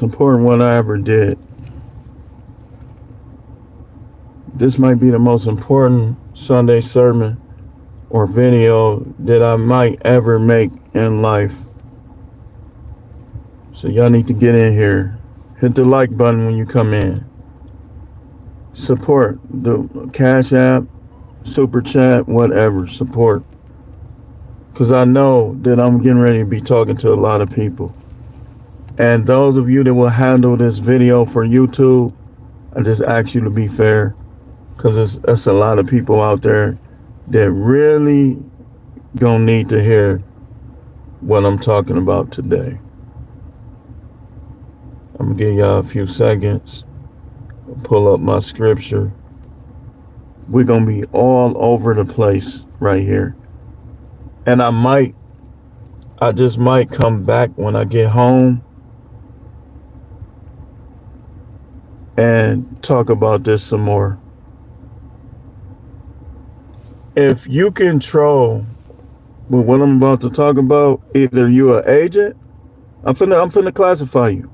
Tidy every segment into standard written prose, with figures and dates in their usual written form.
important one I ever did. This might be the most important Sunday sermon or video that I might ever make in life. So y'all need to get in here. Hit the like button when you come in. Support the Cash App, Super Chat, whatever. Support. Because I know that I'm getting ready to be talking to a lot of people. And those of you that will handle this video for YouTube, I just ask you to be fair. Because it's a lot of people out there that really gonna need to hear what I'm talking about today. I'm gonna give y'all a few seconds. Pull up my scripture. We're gonna be all over the place right here. And I just might come back when I get home and talk about this some more. If you control what I'm about to talk about, either you're an agent, I'm finna classify you.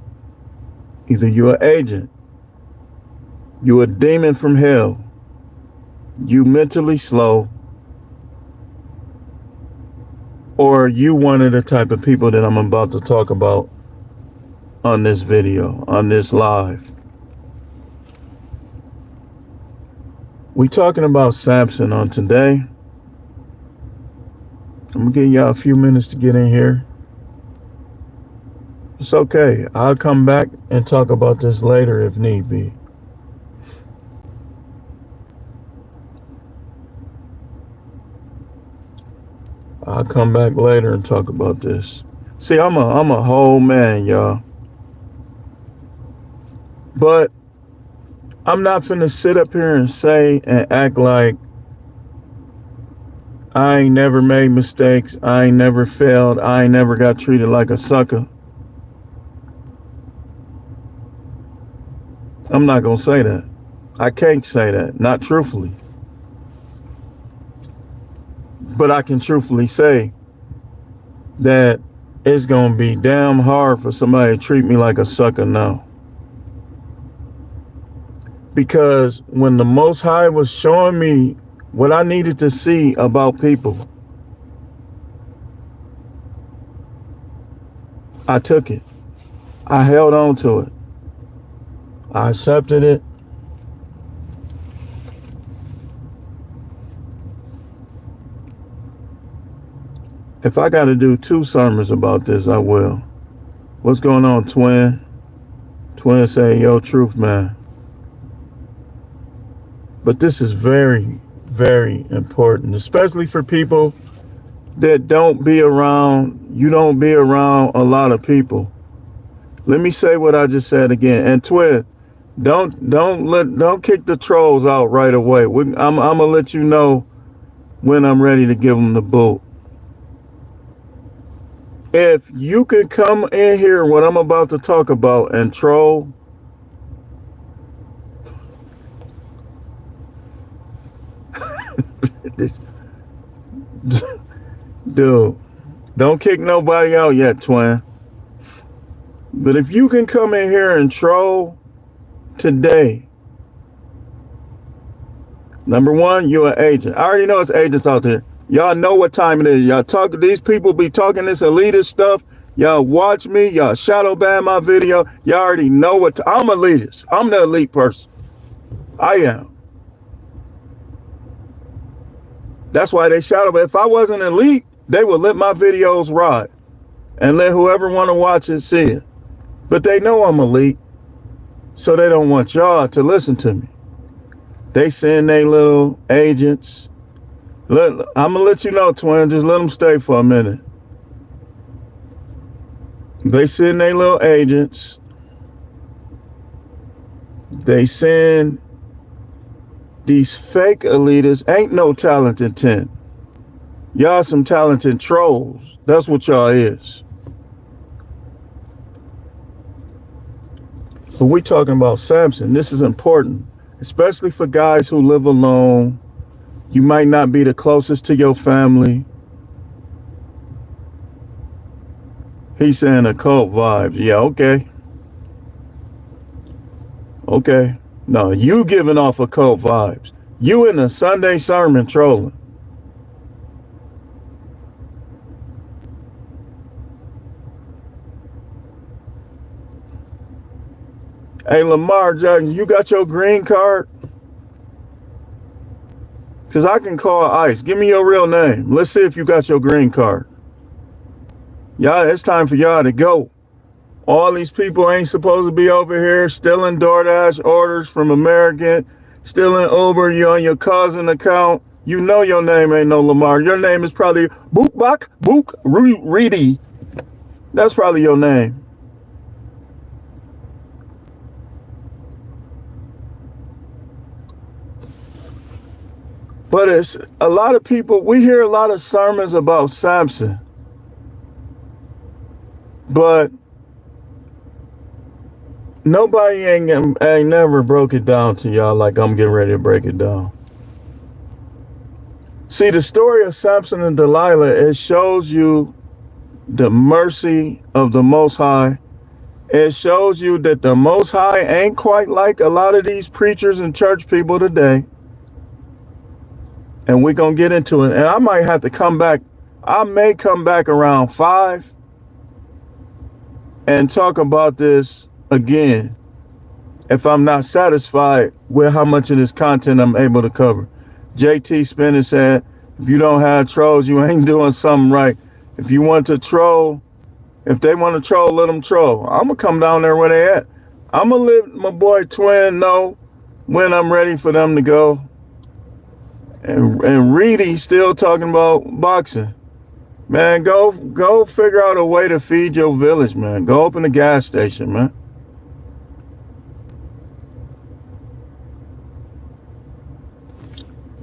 Either you're an agent, you a demon from hell, you mentally slow, or you one of the type of people that I'm about to talk about on this video, on this live. We talking about Samson on today. I'm gonna give y'all a few minutes to get in here. It's okay. I'll come back and talk about this later if need be. I'll come back later and talk about this. See, I'm a whole man, y'all. But I'm not finna sit up here and say and act like I ain't never made mistakes, I ain't never failed, I ain't never got treated like a sucker. I'm not gonna say that. I can't say that, not truthfully. But I can truthfully say that it's gonna be damn hard for somebody to treat me like a sucker now. Because when the Most High was showing me what I needed to see about people, I took it. I held on to it. I accepted it. If I got to do 2 sermons about this, I will. What's going on, twin? Twin say, yo, truth, man. But this is very, very important, especially for people that don't be around. You don't be around a lot of people. Let me say what I just said again. And twin, don't kick the trolls out right away. I'm gonna let you know when I'm ready to give them the boot. If you can come in here what I'm about to talk about and troll, dude, don't kick nobody out yet, twin. But if you can come in here and troll today, number one, you're an agent. I already know it's agents out there. Y'all know what time it is. Y'all talk. These people be talking this elitist stuff. Y'all watch me. Y'all shadow ban my video. Y'all already know what. I'm elitist. I'm the elite person. I am. That's why they shadow ban. If I wasn't elite, they would let my videos ride and let whoever want to watch it see it. But they know I'm elite, so they don't want y'all to listen to me. They send their little agents. I'm going to let you know, twin. Just let them stay for a minute. They send their little agents. They send these fake elitists. Ain't no talented 10. Y'all some talented trolls. That's what y'all is. But we talking about Samson. This is important, especially for guys who live alone. You might not be the closest to your family. He's saying occult vibes. Yeah, okay. Okay. No, you giving off occult vibes. You in a Sunday sermon trolling. Hey, Lamar Jackson, you got your green card? Because I can call ICE. Give me your real name. Let's see if you got your green card. Y'all, it's time for y'all to go. All these people ain't supposed to be over here stealing DoorDash orders from American, stealing Uber. You on your cousin account. You know your name ain't no Lamar. Your name is probably Book Reedy. That's probably your name. But it's a lot of people, we hear a lot of sermons about Samson. But nobody ain't never broke it down to y'all like I'm getting ready to break it down. See, the story of Samson and Delilah, it shows you the mercy of the Most High. It shows you that the Most High ain't quite like a lot of these preachers and church people today. And we're going to get into it. And I might have to come back. I may come back around 5 and talk about this again if I'm not satisfied with how much of this content I'm able to cover. JT Spinner said, if you don't have trolls, you ain't doing something right. If you want to troll, if they want to troll, let them troll. I'm going to come down there where they at. I'm going to let my boy Twin know when I'm ready for them to go. And Reedy still talking about boxing. Man, go figure out a way to feed your village, man. Go open a gas station, man.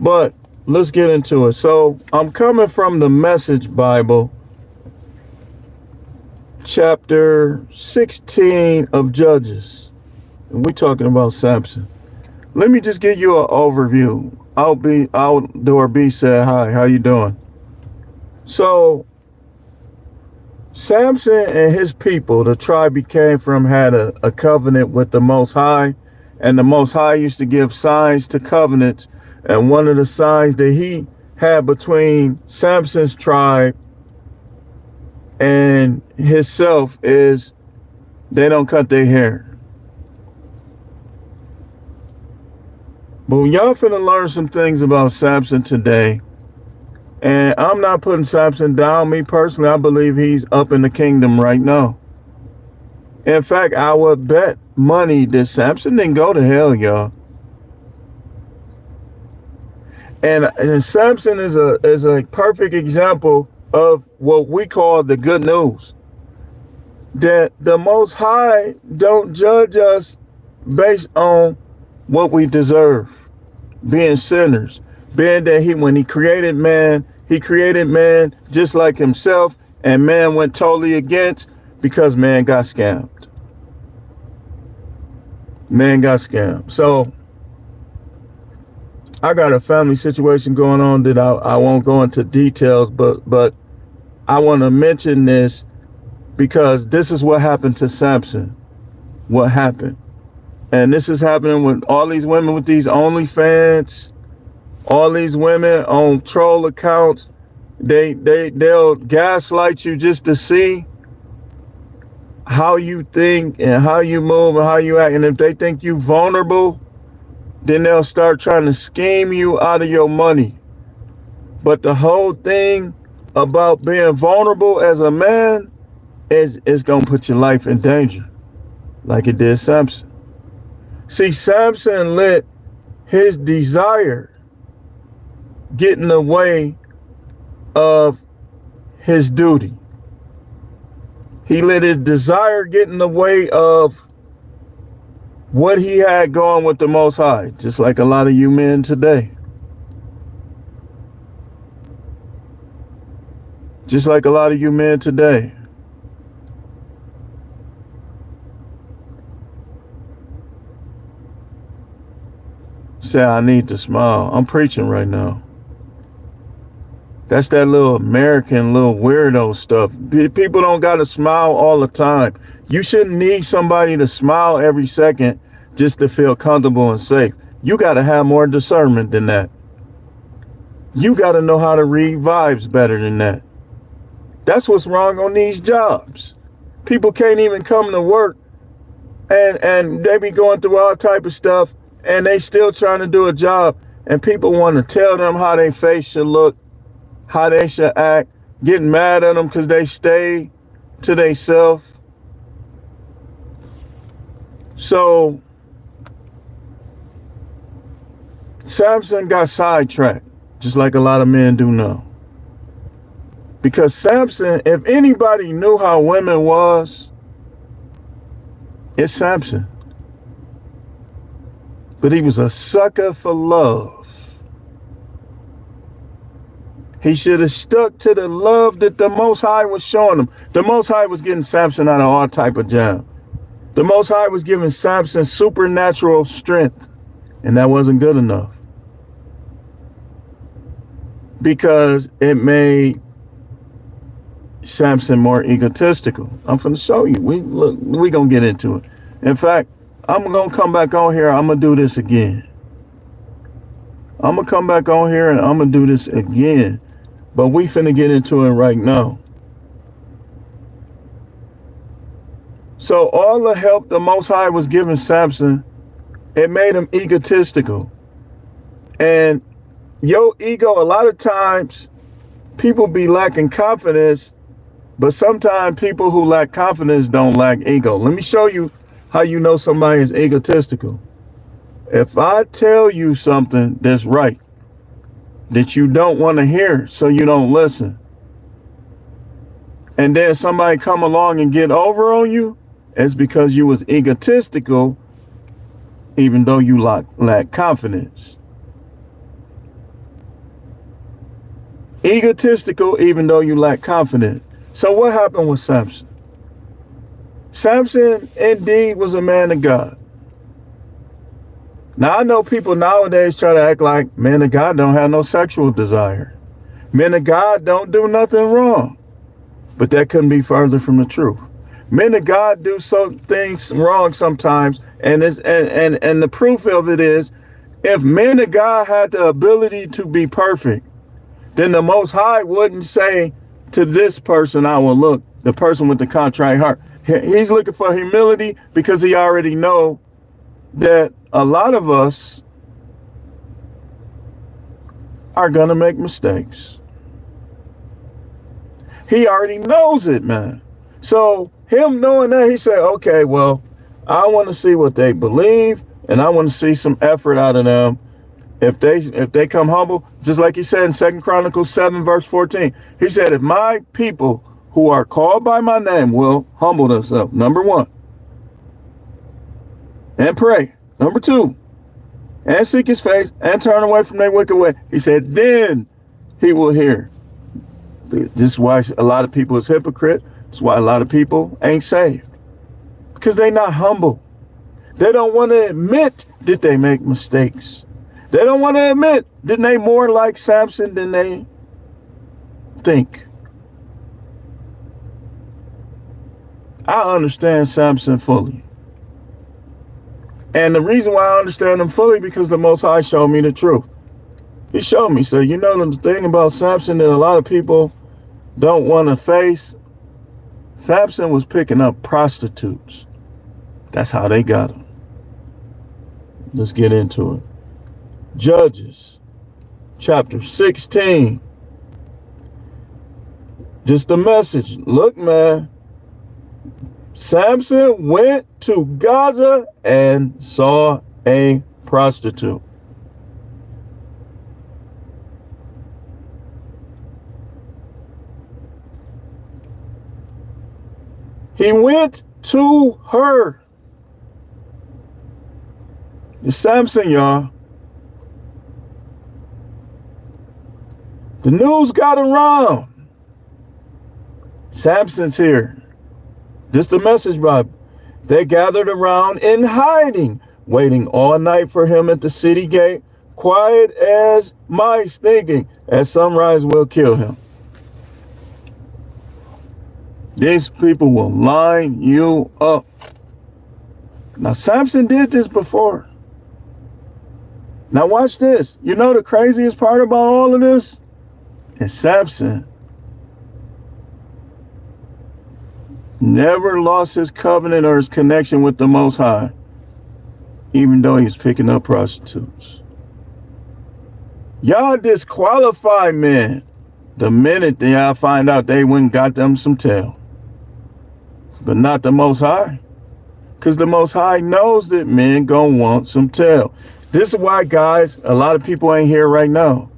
But let's get into it. So I'm coming from the Message Bible, chapter 16 of Judges. And we're talking about Samson. Let me just give you an overview. Outdoor B said, hi, how you doing? So Samson and his people, the tribe he came from, had a covenant with the Most High. And the Most High used to give signs to covenants. And one of the signs that he had between Samson's tribe and himself is they don't cut their hair. But y'all finna learn some things about Samson today. And I'm not putting Samson down. Me personally, I believe he's up in the kingdom right now. In fact, I would bet money that Samson didn't go to hell, y'all. And Samson is a perfect example of what we call the good news. That the Most High don't judge us based on what we deserve, being sinners, being that when he created man just like himself, and man went totally against because man got scammed. Man got scammed. So I got a family situation going on that I won't go into details, but I want to mention this because this is what happened to Samson. What happened? And this is happening with all these women with these OnlyFans, all these women on troll accounts. They'll gaslight you just to see how you think and how you move and how you act. And if they think you vulnerable, then they'll start trying to scheme you out of your money. But the whole thing about being vulnerable as a man is going to put your life in danger, like it did Samson. See, Samson let his desire get in the way of his duty. He let his desire get in the way of what he had going with the Most High, just like a lot of you men today. Just like a lot of you men today. Say, I need to smile. I'm preaching right now. That's that little American, little weirdo stuff. People don't got to smile all the time. You shouldn't need somebody to smile every second just to feel comfortable and safe. You got to have more discernment than that. You got to know how to read vibes better than that. That's what's wrong on these jobs. People can't even come to work and they be going through all type of stuff and they still trying to do a job, and people want to tell them how their face should look, how they should act, getting mad at them because they stay to themselves. So Samson got sidetracked, just like a lot of men do now. Because Samson, if anybody knew how women was, it's Samson. But he was a sucker for love. He should have stuck to the love that the Most High was showing him. The Most High was getting Samson out of all type of jam. The Most High was giving Samson supernatural strength, and that wasn't good enough. Because it made Samson more egotistical. I'm going to show you. We going to get into it. In fact, I'm going to come back on here. I'm going to do this again. I'm going to come back on here and I'm going to do this again. But we finna get into it right now. So all the help the Most High was giving Samson, it made him egotistical. And your ego, a lot of times, people be lacking confidence, but sometimes people who lack confidence don't lack ego. Let me show you how you know somebody is egotistical. If I tell you something that's right, that you don't want to hear, so you don't listen, and then somebody come along and get over on you, it's because you was egotistical, even though you lack confidence. Egotistical, even though you lack confidence. So what happened with Samson? Samson indeed was a man of God. Now I know people nowadays try to act like men of God don't have no sexual desire. Men of God don't do nothing wrong. But that couldn't be further from the truth. Men of God do some things wrong sometimes, and the proof of it is, if men of God had the ability to be perfect, then the Most High wouldn't say to this person, I will look, the person with the contrite heart. He's looking for humility because he already know that a lot of us are going to make mistakes. He already knows it, man. So him knowing that, he said, okay, well, I want to see what they believe, and I want to see some effort out of them. If they come humble, just like he said in 2 Chronicles 7, verse 14, he said, if my people who are called by my name will humble themselves, number one, and pray, number two, and seek his face and turn away from their wicked way, he said, then he will hear. This is why a lot of people is hypocrite. This is why a lot of people ain't saved, because they not humble. They don't want to admit that they make mistakes. They don't want to admit that they more like Samson than they think. I understand Samson fully. And the reason why I understand him fully, because the Most High showed me the truth. He showed me, so you know the thing about Samson that a lot of people don't want to face? Samson was picking up prostitutes. That's how they got him. Let's get into it. Judges, chapter 16. Just a message. Look, man. Samson went to Gaza and saw a prostitute. He went to her. It's Samson, y'all. The news got around. Samson's here. Just a message, Bob. They gathered around in hiding, waiting all night for him at the city gate, quiet as mice, thinking at sunrise we'll kill him. These people will line you up. Now, Samson did this before. Now, watch this. You know the craziest part about all of this? Is Samson never lost his covenant or his connection with the Most High, even though he was picking up prostitutes. Y'all disqualify men the minute y'all find out they went and got them some tail. But not the Most High. Because the Most High knows that men gonna want some tail. This is why, guys, a lot of people ain't here right now.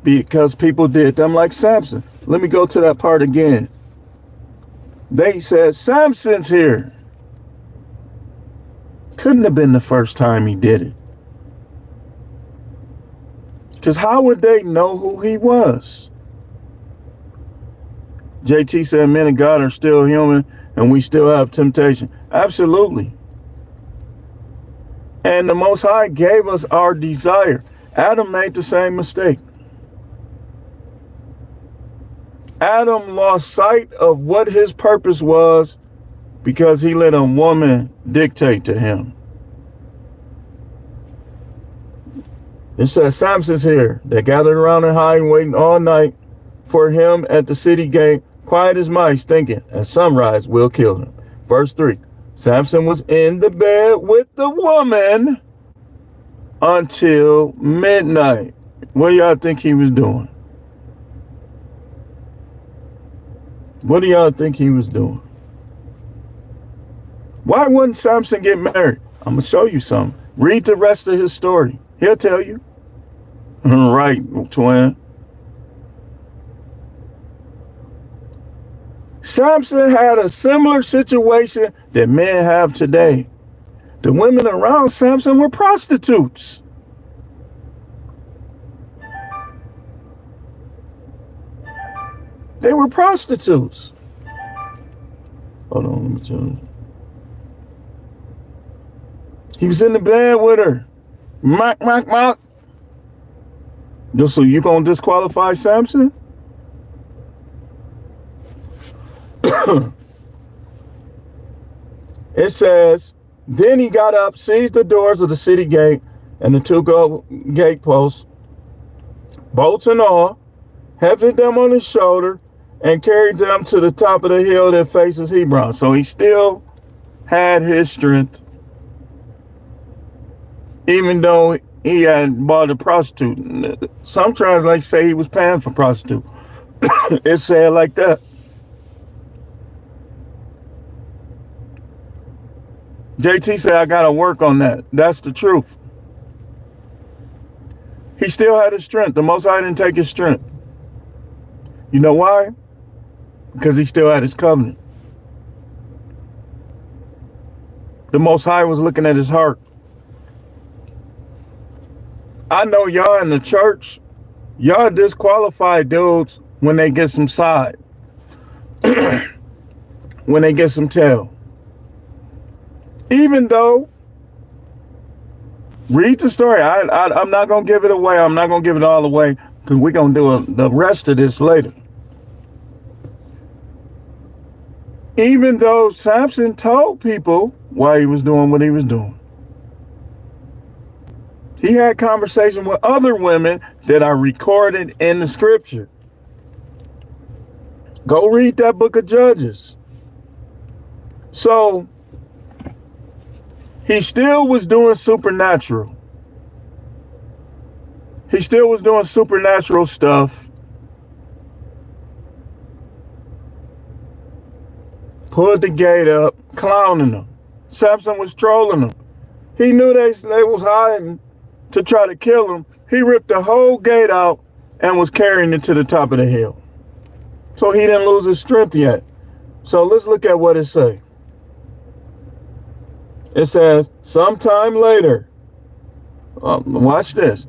Because people did them like Samson. Let me go to that part again. They said, Samson's here. Couldn't have been the first time he did it. Because how would they know who he was? JT said men of God are still human and we still have temptation. Absolutely. And the Most High gave us our desire. Adam made the same mistake. Adam lost sight of what his purpose was because he let a woman dictate to him. It says Samson's here. They gathered around and hiding, waiting all night for him at the city gate, quiet as mice, thinking, at sunrise we'll kill him. Verse 3. Samson was in the bed with the woman until midnight. What do y'all think he was doing? What do y'all think he was doing? Why wouldn't Samson get married? I'm going to show you something. Read the rest of his story. He'll tell you. Right, twin. Samson had a similar situation that men have today. The women around Samson were prostitutes. They were prostitutes. Hold on, let me tell you. He was in the bed with her. Mock. So you gonna disqualify Samson? It says, then he got up, seized the doors of the city gate and the two gate posts, bolts and all, hefted them on his shoulder, and carried them to the top of the hill that faces Hebron. So he still had his strength, even though he had bought a prostitute. Some translators say he was paying for prostitute. It said like that. JT said, I got to work on that. That's the truth. He still had his strength. The Most High didn't take his strength. You know why? Because he still had his covenant. The Most High was looking at his heart. I know y'all in the church, y'all disqualify dudes when they get some side. When they get some tail. Even though, read the story. I'm not going to give it away. I'm not going to give it all away because we're going to do the rest of this later. Even though Samson told people why he was doing what he was doing. He had conversation with other women that are recorded in the scripture. Go read that book of Judges. So, he still was doing supernatural. He still was doing supernatural stuff. Pulled the gate up, clowning them. Samson was trolling them. He knew they was hiding to try to kill him. He ripped the whole gate out and was carrying it to the top of the hill. So he didn't lose his strength yet. So let's look at what it says. It says, sometime later, watch this.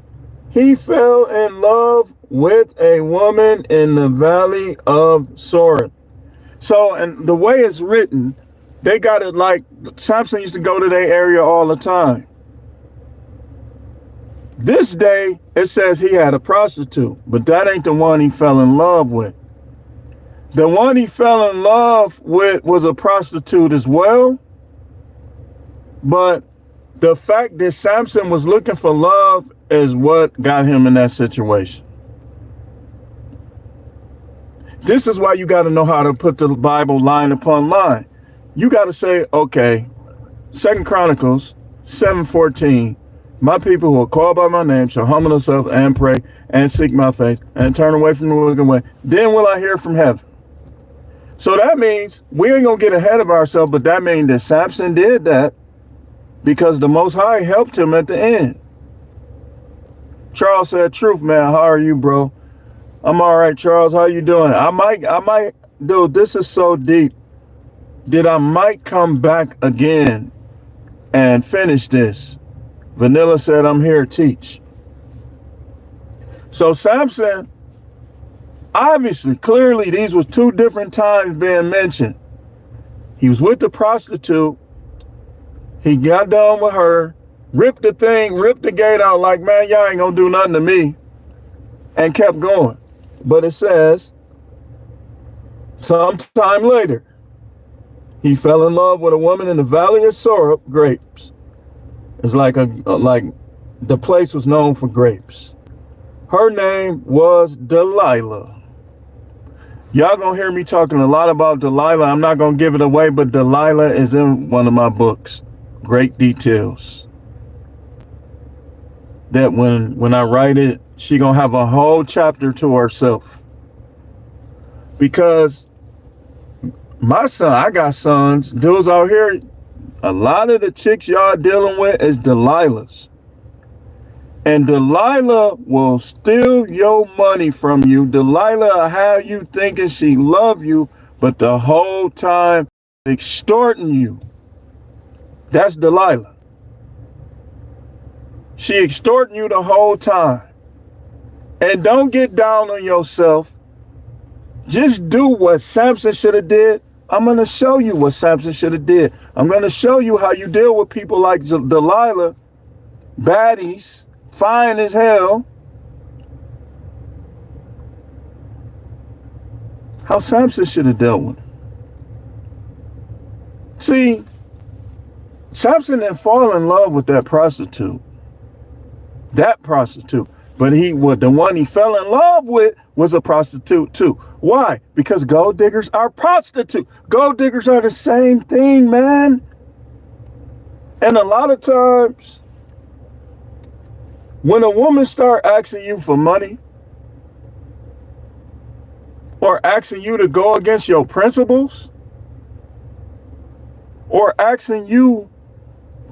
He fell in love with a woman in the valley of Sorek. So, and the way it's written, they got it like Samson used to go to their area all the time. This day, it says he had a prostitute, but that ain't the one he fell in love with. The one he fell in love with was a prostitute as well. But the fact that Samson was looking for love is what got him in that situation. This is why you got to know how to put the Bible line upon line. You got to say, okay, 2 Chronicles 7:14, my people who are called by my name shall humble themselves and pray and seek my face and turn away from the wicked way. Then will I hear from heaven. So that means we ain't going to get ahead of ourselves, but that means that Samson did that because the Most High helped him at the end. Charles said, truth, man. How are you, bro? I'm all right, Charles. How you doing? I might, dude, this is so deep that I might come back again and finish this. Vanilla said, I'm here to teach. So Samson, obviously, clearly, these was two different times being mentioned. He was with the prostitute. He got done with her, ripped the gate out like, man, y'all ain't gonna do nothing to me, and kept going. But it says, sometime later, he fell in love with a woman in the valley of syrup grapes. It's like the place was known for grapes. Her name was Delilah. Y'all gonna hear me talking a lot about Delilah. I'm not gonna give it away, but Delilah is in one of my books. Great details. That when I write it, she gonna have a whole chapter to herself. Because my son, I got sons, dudes out here, a lot of the chicks y'all dealing with is Delilahs. And Delilah will steal your money from you. Delilah will have you thinking she love you, but the whole time extorting you. That's Delilah. She extorting you the whole time. And don't get down on yourself. Just do what Samson should have did. I'm going to show you what Samson should have did. I'm going to show you how you deal with people like Delilah, baddies, fine as hell. How Samson should have dealt with it. See, Samson didn't fall in love with that prostitute. But the one he fell in love with was a prostitute too. Why? Because gold diggers are prostitutes. Gold diggers are the same thing, man. And a lot of times, when a woman start asking you for money, or asking you to go against your principles, or asking you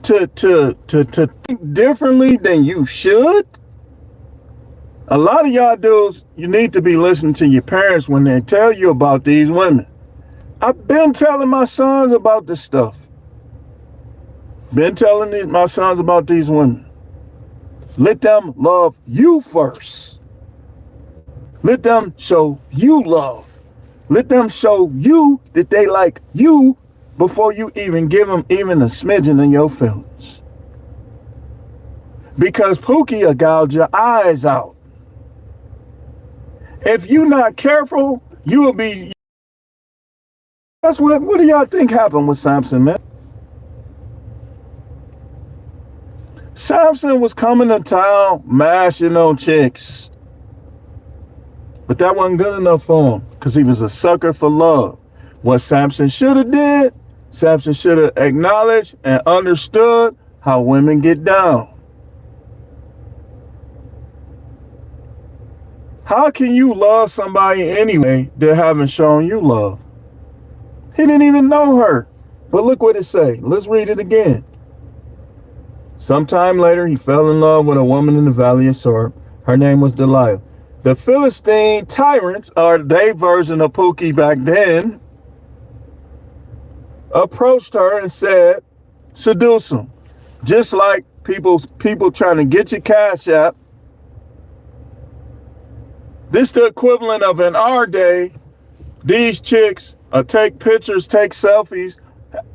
to think differently than you should, a lot of y'all dudes, you need to be listening to your parents when they tell you about these women. I've been telling my sons about this stuff. Been telling my sons about these women. Let them love you first. Let them show you love. Let them show you that they like you before you even give them even a smidgen of your feelings. Because Pookie will gouge your eyes out. If you're not careful, you will be. That's what do y'all think happened with Samson, man? Samson was coming to town, mashing on chicks. But that wasn't good enough for him because he was a sucker for love. What Samson should have did, Samson should have acknowledged and understood how women get down. How can you love somebody anyway that haven't shown you love? He didn't even know her. But look what it say. Let's read it again. Sometime later, he fell in love with a woman in the valley of Sorb. Her name was Delilah. The Philistine tyrants, or their version of Pookie back then, approached her and said, seduce him. Just like people trying to get your cash app. This the equivalent of in our day, these chicks take pictures, take selfies,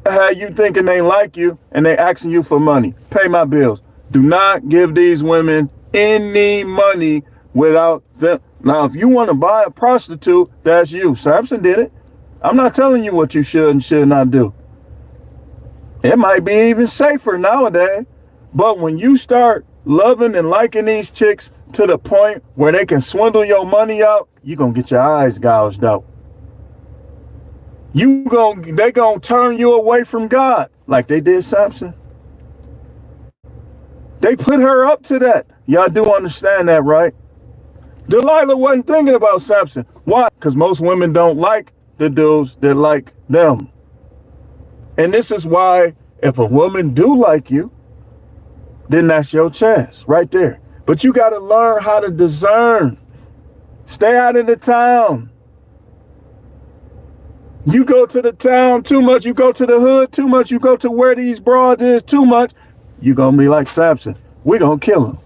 have you thinking they like you, and they asking you for money. Pay my bills. Do not give these women any money without them. Now, if you want to buy a prostitute, that's you. Samson did it. I'm not telling you what you should and should not do. It might be even safer nowadays. But when you start loving and liking these chicks to the point where they can swindle your money out, you're going to get your eyes gouged out. They going to turn you away from God like they did Samson. They put her up to that. Y'all do understand that, right? Delilah wasn't thinking about Samson. Why? Because most women don't like the dudes that like them. And this is why if a woman do like you, then that's your chance right there. But you got to learn how to discern. Stay out of the town. You go to the town too much. You go to the hood too much. You go to where these broads is too much. You're going to be like Samson. We're going to kill him.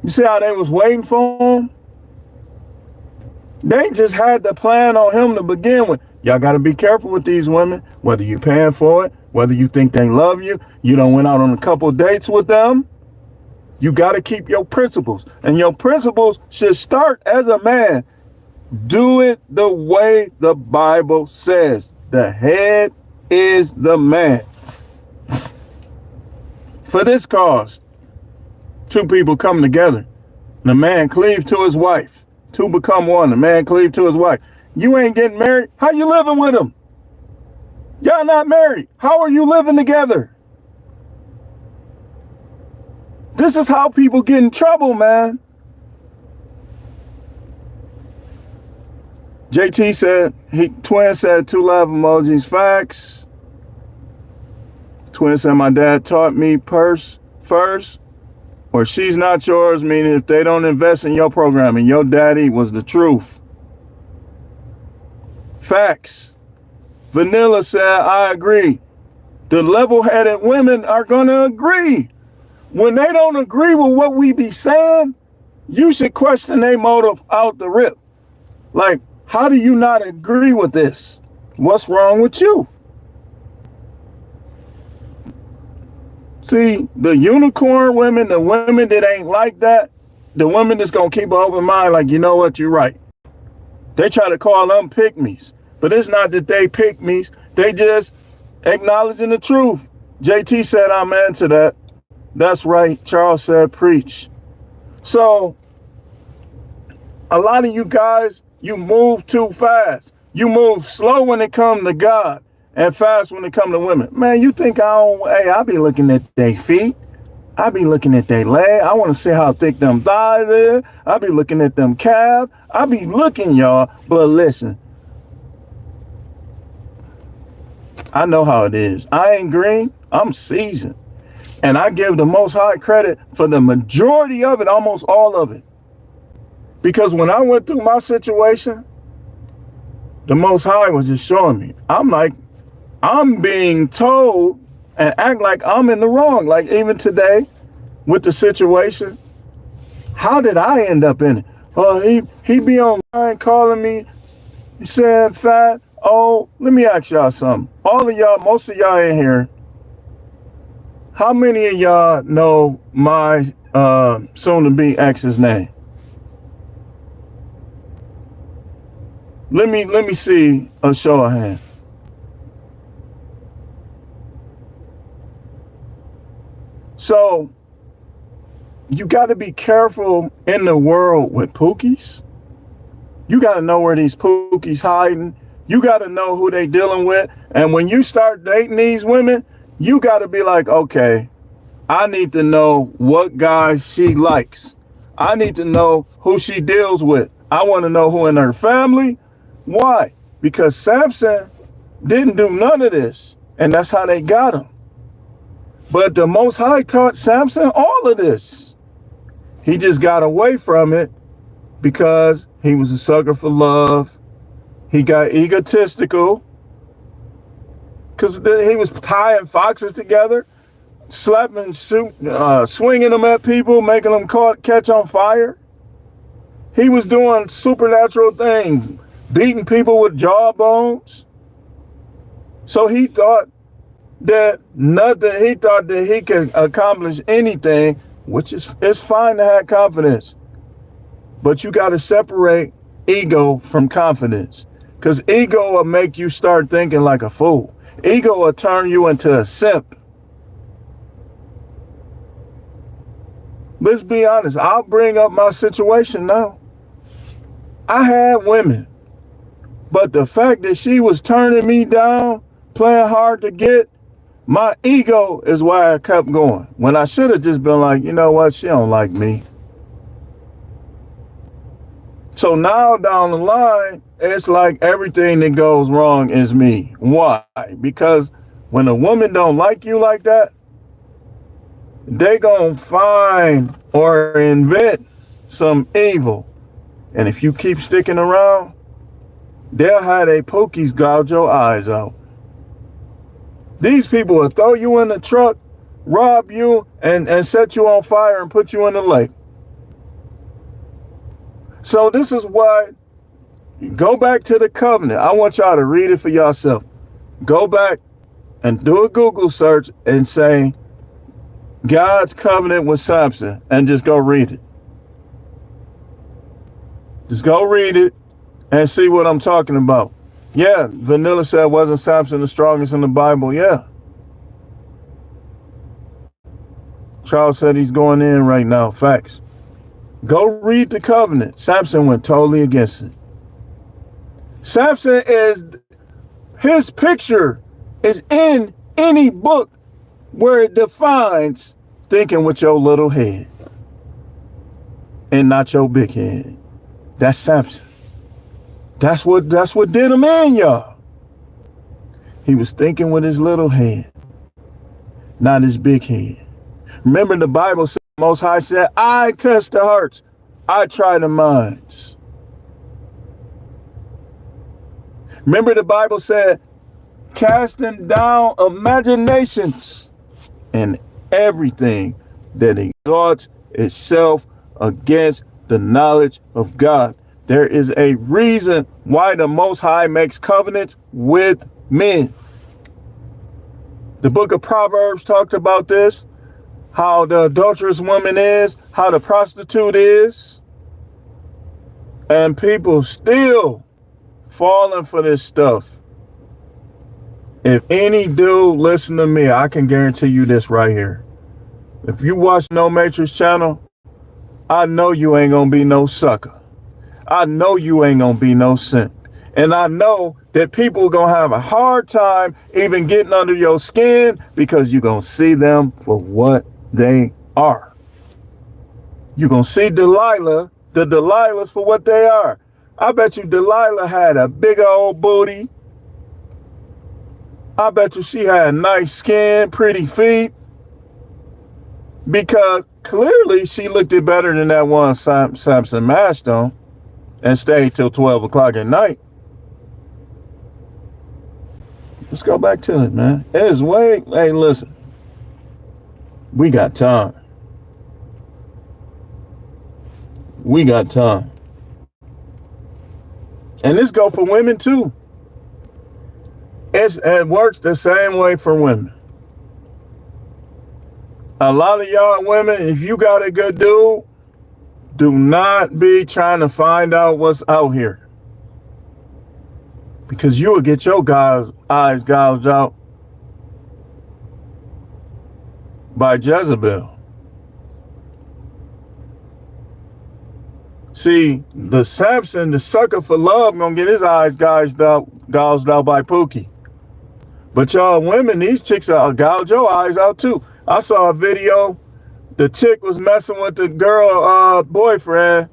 You see how they was waiting for him? They just had the plan on him to begin with. Y'all got to be careful with these women, whether you're paying for it, whether you think they love you. You done went out on a couple of dates with them. You got to keep your principles. And your principles should start as a man. Do it the way the Bible says. The head is the man. For this cause, two people come together. The man cleave to his wife. Two become one. The man cleave to his wife. You ain't getting married. How you living with him? Y'all not married. How are you living together? This is how people get in trouble, man. JT said, Twin said 2 love emojis. Facts. Twin said, my dad taught me purse first, or she's not yours, meaning if they don't invest in your program, and your daddy was the truth. Facts. Vanilla said, I agree. The level-headed women are going to agree. When they don't agree with what we be saying, you should question their motive out the rip. Like, how do you not agree with this? What's wrong with you? See, the unicorn women, the women that ain't like that, the women that's going to keep an open mind like, you know what, you're right. They try to call them pick-me's. But it's not that they pick-me's. They just acknowledging the truth. JT said, amen to that. That's right. Charles said, preach. So, a lot of you guys, you move too fast. You move slow when it comes to God and fast when it comes to women. Man, you think I be looking at their feet. I be looking at their leg. I want to see how thick them thighs is. I be looking at them calves. I be looking, y'all. But listen, I know how it is. I ain't green. I'm seasoned. And I give the Most High credit for the majority of it, almost all of it. Because when I went through my situation, the Most High was just showing me. I'm like, I'm being told and act like I'm in the wrong. Like even today with the situation, how did I end up in it? Oh, he be online calling me, saying fat. Oh, let me ask y'all something. All of y'all, most of y'all in here, how many of y'all know my soon-to-be ex's name? Let me see a show of hands. So you got to be careful in the world with pookies. You got to know where these pookies hiding. You got to know who they dealing with. And when you start dating these women, you got to be like, okay, I need to know what guys she likes. I need to know who she deals with. I want to know who in her family. Why? Because Samson didn't do none of this. And that's how they got him. But the Most High taught Samson all of this. He just got away from it because he was a sucker for love. He got egotistical because he was tying foxes together, slapping, swinging them at people, making them catch on fire. He was doing supernatural things, beating people with jawbones. So he thought that he could accomplish anything, which it's fine to have confidence. But you got to separate ego from confidence. Because ego will make you start thinking like a fool. Ego will turn you into a simp. Let's be honest. I'll bring up my situation now. I had women. But the fact that she was turning me down, playing hard to get, my ego is why I kept going. When I should have just been like, you know what? She don't like me. So now down the line, it's like everything that goes wrong is me. Why? Because when a woman don't like you like that, they gonna find or invent some evil. And if you keep sticking around, they'll have their pokies gouge your eyes out. These people will throw you in the truck, rob you, and set you on fire and put you in the lake. So this is why, go back to the covenant. I want y'all to read it for yourself. Go back and do a Google search and say, God's covenant with Samson, and just go read it. Just go read it and see what I'm talking about. Yeah, Vanilla said, wasn't Samson the strongest in the Bible? Yeah. Charles said he's going in right now. Facts. Go read the covenant. Samson went totally against it. Samson his picture is in any book where it defines thinking with your little head and not your big head. That's Samson. That's what did him in, y'all. He was thinking with his little head, not his big head. Remember the Bible said, Most High said, I test the hearts, I try the minds. Remember the Bible said, casting down imaginations and everything that exalts itself against the knowledge of God. There is a reason why the Most High makes covenants with men. The book of Proverbs talked about this, how the adulterous woman is, how the prostitute is, and people still falling for this stuff. If any dude listen to me, I can guarantee you this right here. If you watch No Matrix channel, I know you ain't gonna be no sucker. I know you ain't gonna be no simp. And I know that people are gonna have a hard time even getting under your skin because you're gonna see them for what they are. You're gonna see the Delilahs for what they are. I bet you Delilah had a big old booty. I bet you she had nice skin, pretty feet. Because clearly she looked it better than that one Samson mashed on and stayed till 12 o'clock at night. Let's go back to it, man. Hey, listen. We got time. We got time. And this go for women too. It works the same way for women. A lot of y'all women, if you got a good dude, do not be trying to find out what's out here. Because you will get your eyes gouged out by Jezebel. See, the Samson, the sucker for love, gonna get his eyes gouged out by Pookie. But y'all women, these chicks will gouge your eyes out too. I saw a video, the chick was messing with the girl boyfriend,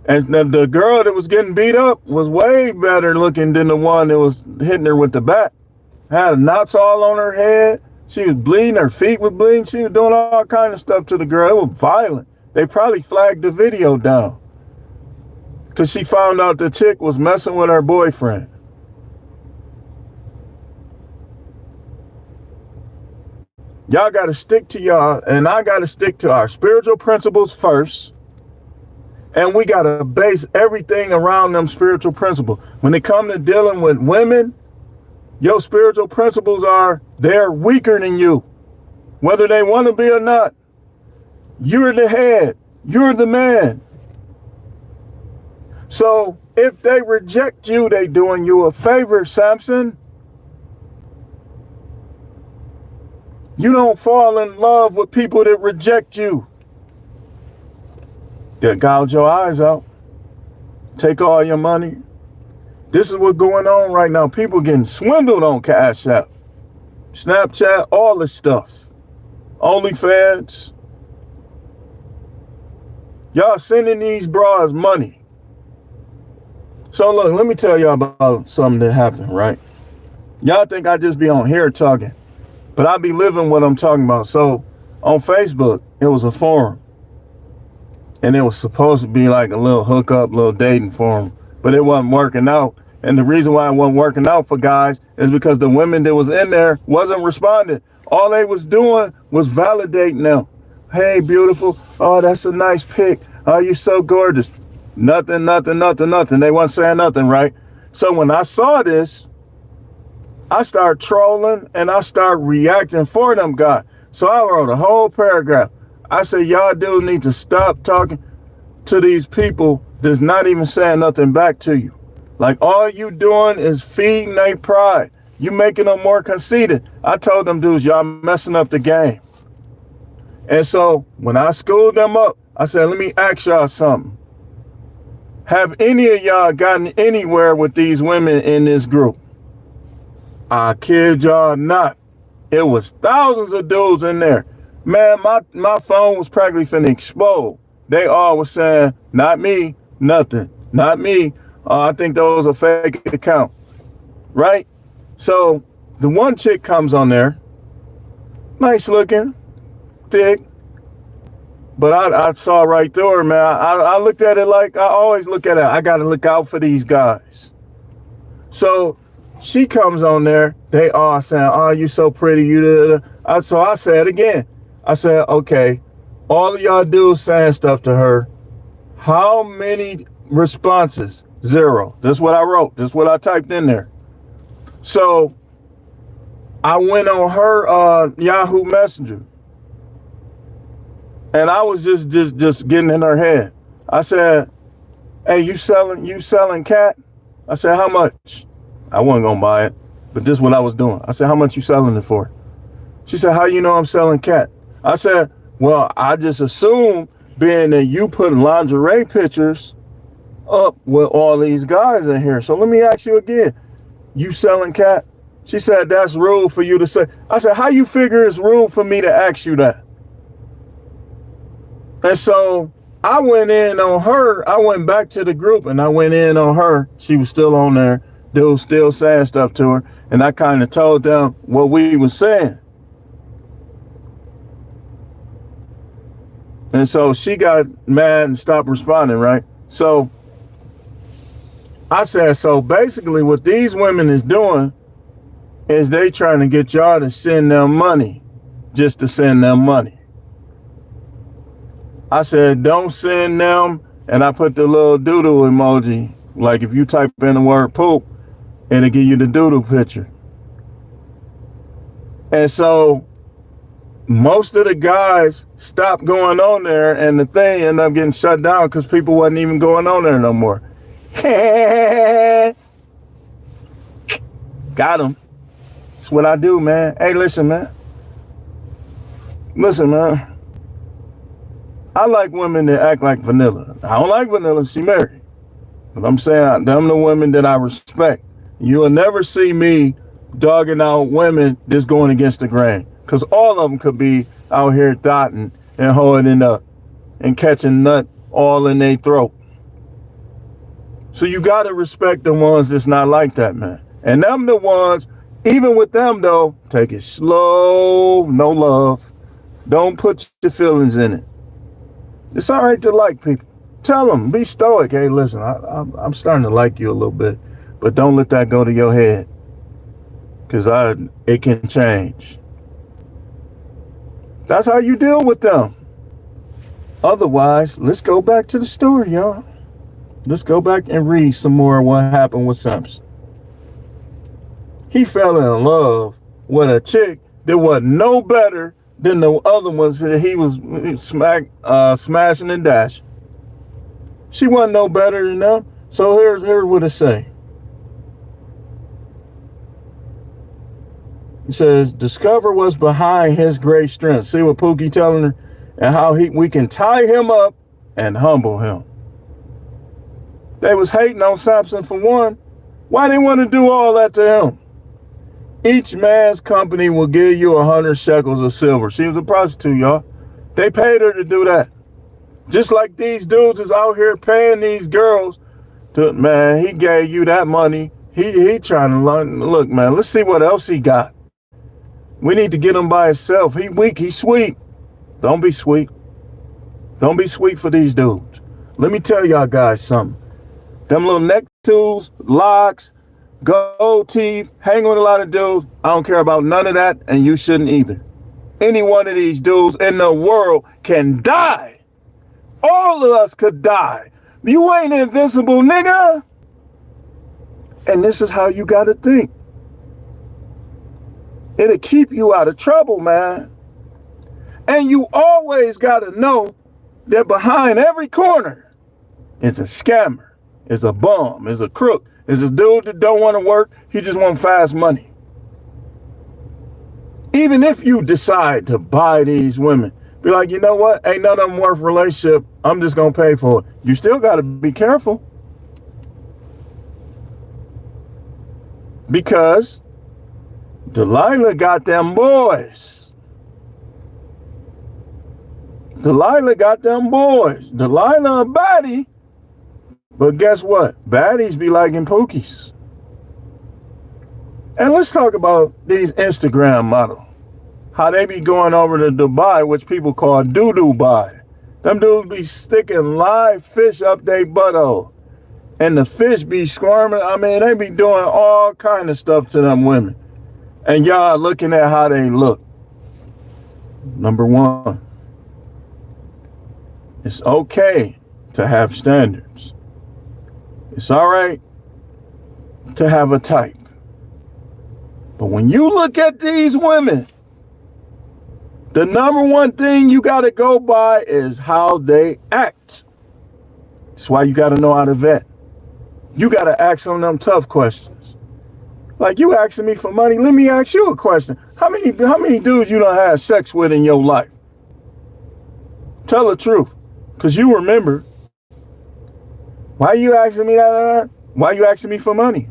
and the girl that was getting beat up was way better looking than the one that was hitting her with the bat. Had knots all on her head. She was bleeding, her feet were bleeding. She was doing all kind of stuff to the girl. It was violent. They probably flagged the video down because she found out the chick was messing with her boyfriend. Y'all got to stick to y'all, and I got to stick to our spiritual principles first. And we got to base everything around them spiritual principles. When it comes to dealing with women, your spiritual principles are they're weaker than you, whether they want to be or not. You're the head. You're the man. So if they reject you, they doing you a favor, Samson. You don't fall in love with people that reject you. They'll gouge your eyes out. Take all your money. This is what's going on right now. People getting swindled on Cash App, Snapchat, all this stuff. OnlyFans. Y'all sending these bras money. So look, let me tell y'all about something that happened, right? Y'all think I just be on here talking, but I be living what I'm talking about. So on Facebook, it was a forum. And it was supposed to be like a little hookup, little dating forum, but it wasn't working out. And the reason why it wasn't working out for guys is because the women that was in there wasn't responding. All they was doing was validating them. Hey, beautiful. Oh, that's a nice pic. Oh, you so gorgeous. Nothing. They weren't saying nothing, right? So when I saw this, I started trolling and I started reacting for them guys. So I wrote a whole paragraph. I said, y'all dudes need to stop talking to these people that's not even saying nothing back to you. Like all you doing is feeding their pride. You making them more conceited. I told them dudes, y'all messing up the game. And so when I schooled them up, I said, let me ask y'all something. Have any of y'all gotten anywhere with these women in this group? I kid y'all not. It was thousands of dudes in there. Man, my phone was practically finna explode. They all was saying, not me, nothing, not me. I think that was a fake account, right? So the one chick comes on there, nice looking, thick, but I saw right through her, man. I looked at it like I always look at it. I got to look out for these guys. So she comes on there. They all saying, oh, you so pretty. So I said again, I said, okay, all of y'all dudes saying stuff to her. How many responses? 0. That's what I wrote. That's what I typed in there. So I went on her Yahoo Messenger. And I was just getting in her head. I said, hey, you selling cat? I said, how much? I wasn't gonna buy it, but this is what I was doing. I said, how much you selling it for? She said, how you know I'm selling cat? I said, well, I just assumed being that you put lingerie pictures up with all these guys in here. So let me ask you again, you selling cat? She said, that's rude for you to say. I said, how you figure it's rude for me to ask you that? And so I went in on her. I went back to the group and I went in on her. She was still on there. They was still saying stuff to her. And I kind of told them what we was saying. And so she got mad and stopped responding, right? So I said, so basically what these women is doing is they trying to get y'all to send them money just to send them money. I said, don't send them. And I put the little doodle emoji. Like if you type in the word poop, it'll give you the doodle picture. And so most of the guys stopped going on there and the thing ended up getting shut down because people wasn't even going on there no more. Got him. That's what I do, man. Hey, listen, man. Listen, man. I like women that act like vanilla. I don't like vanilla. She married. But I'm saying them the women that I respect. You will never see me dogging out women that's going against the grain. Because all of them could be out here dotting and holding up and catching nut all in their throat. So you got to respect the ones that's not like that, man. And them the ones, even with them though, take it slow, no love. Don't put your feelings in it. It's all right to like people. Tell them, be stoic. Hey, listen, I'm starting to like you a little bit, but don't let that go to your head, because it can change. That's how you deal with them. Otherwise, let's go back to the story, y'all. Let's go back and read some more of what happened with Samson. He fell in love with a chick that was no better than the other ones that he was smashing and dashing. She wasn't no better than them. So here's what it say. It says, discover what's behind his great strength. See what Pookie telling her? And how we can tie him up and humble him. They was hating on Samson for one. Why they want to do all that to him? Each man's company will give you 100 shekels of silver. She was a prostitute, y'all. They paid her to do that. Just like these dudes is out here paying these girls to, man, he gave you that money. He trying to learn. Look, man, let's see what else he got. We need to get him by himself. He weak, he sweet. Don't be sweet. Don't be sweet for these dudes. Let me tell y'all guys something. Them little neck tools, locks, gold teeth, hang with a lot of dudes. I don't care about none of that, and you shouldn't either. Any one of these dudes in the world can die. All of us could die. You ain't invincible, nigga. And this is how you gotta think. It'll keep you out of trouble, man. And you always gotta know that behind every corner is a scammer, is a bum, is a crook, is a dude that don't want to work. He just want fast money. Even if you decide to buy these women, be like, you know what? Ain't none of them worth relationship. I'm just gonna pay for it. You still gotta be careful. Because Delilah got them boys. Delilah got them boys. Delilah a baddie. But guess what? Baddies be liking pookies. And let's talk about these Instagram models. How they be going over to Dubai, which people call doo-doo-bai. Them dudes be sticking live fish up their butthole. And the fish be squirming. I mean, they be doing all kind of stuff to them women. And y'all looking at how they look. Number one, it's okay to have standards. It's all right to have a type. But when you look at these women, the number one thing you got to go by is how they act. That's why you got to know how to vet. You got to ask them tough questions. Like, you asking me for money, let me ask you a question. How many dudes you done had sex with in your life? Tell the truth, because you remember. Why you asking me that? Why you asking me for money?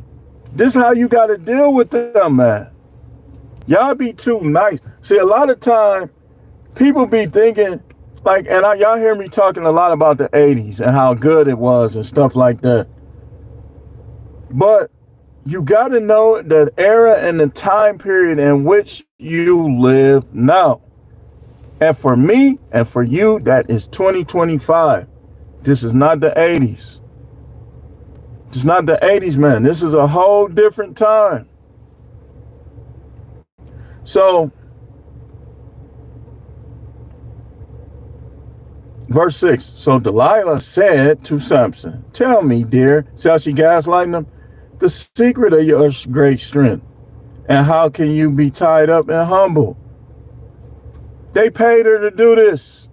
This is how you got to deal with them, man. Y'all be too nice. See, a lot of time, people be thinking, like, and y'all hear me talking a lot about the 80s and how good it was and stuff like that. But you got to know the era and the time period in which you live now. And for me and for you, that is 2025. This is not the 80s. It's not the 80s, man. This is a whole different time. So, verse 6. So Delilah said to Samson, tell me, dear, see how she gaslighting him? The secret of your great strength. And how can you be tied up and humble? They paid her to do this.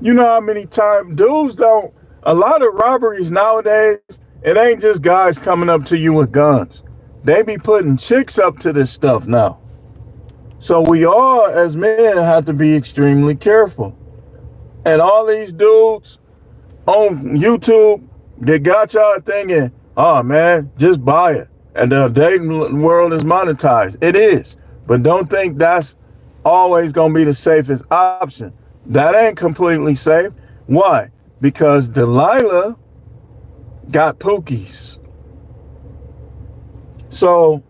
You know how many times dudes don't, a lot of robberies nowadays, it ain't just guys coming up to you with guns. They be putting chicks up to this stuff now. So we all, as men, have to be extremely careful. And all these dudes on YouTube, they got y'all thinking, oh man, just buy it. And the dating world is monetized. It is. But don't think that's always going to be the safest option. That ain't completely safe. Why? Because Delilah got pookies. So,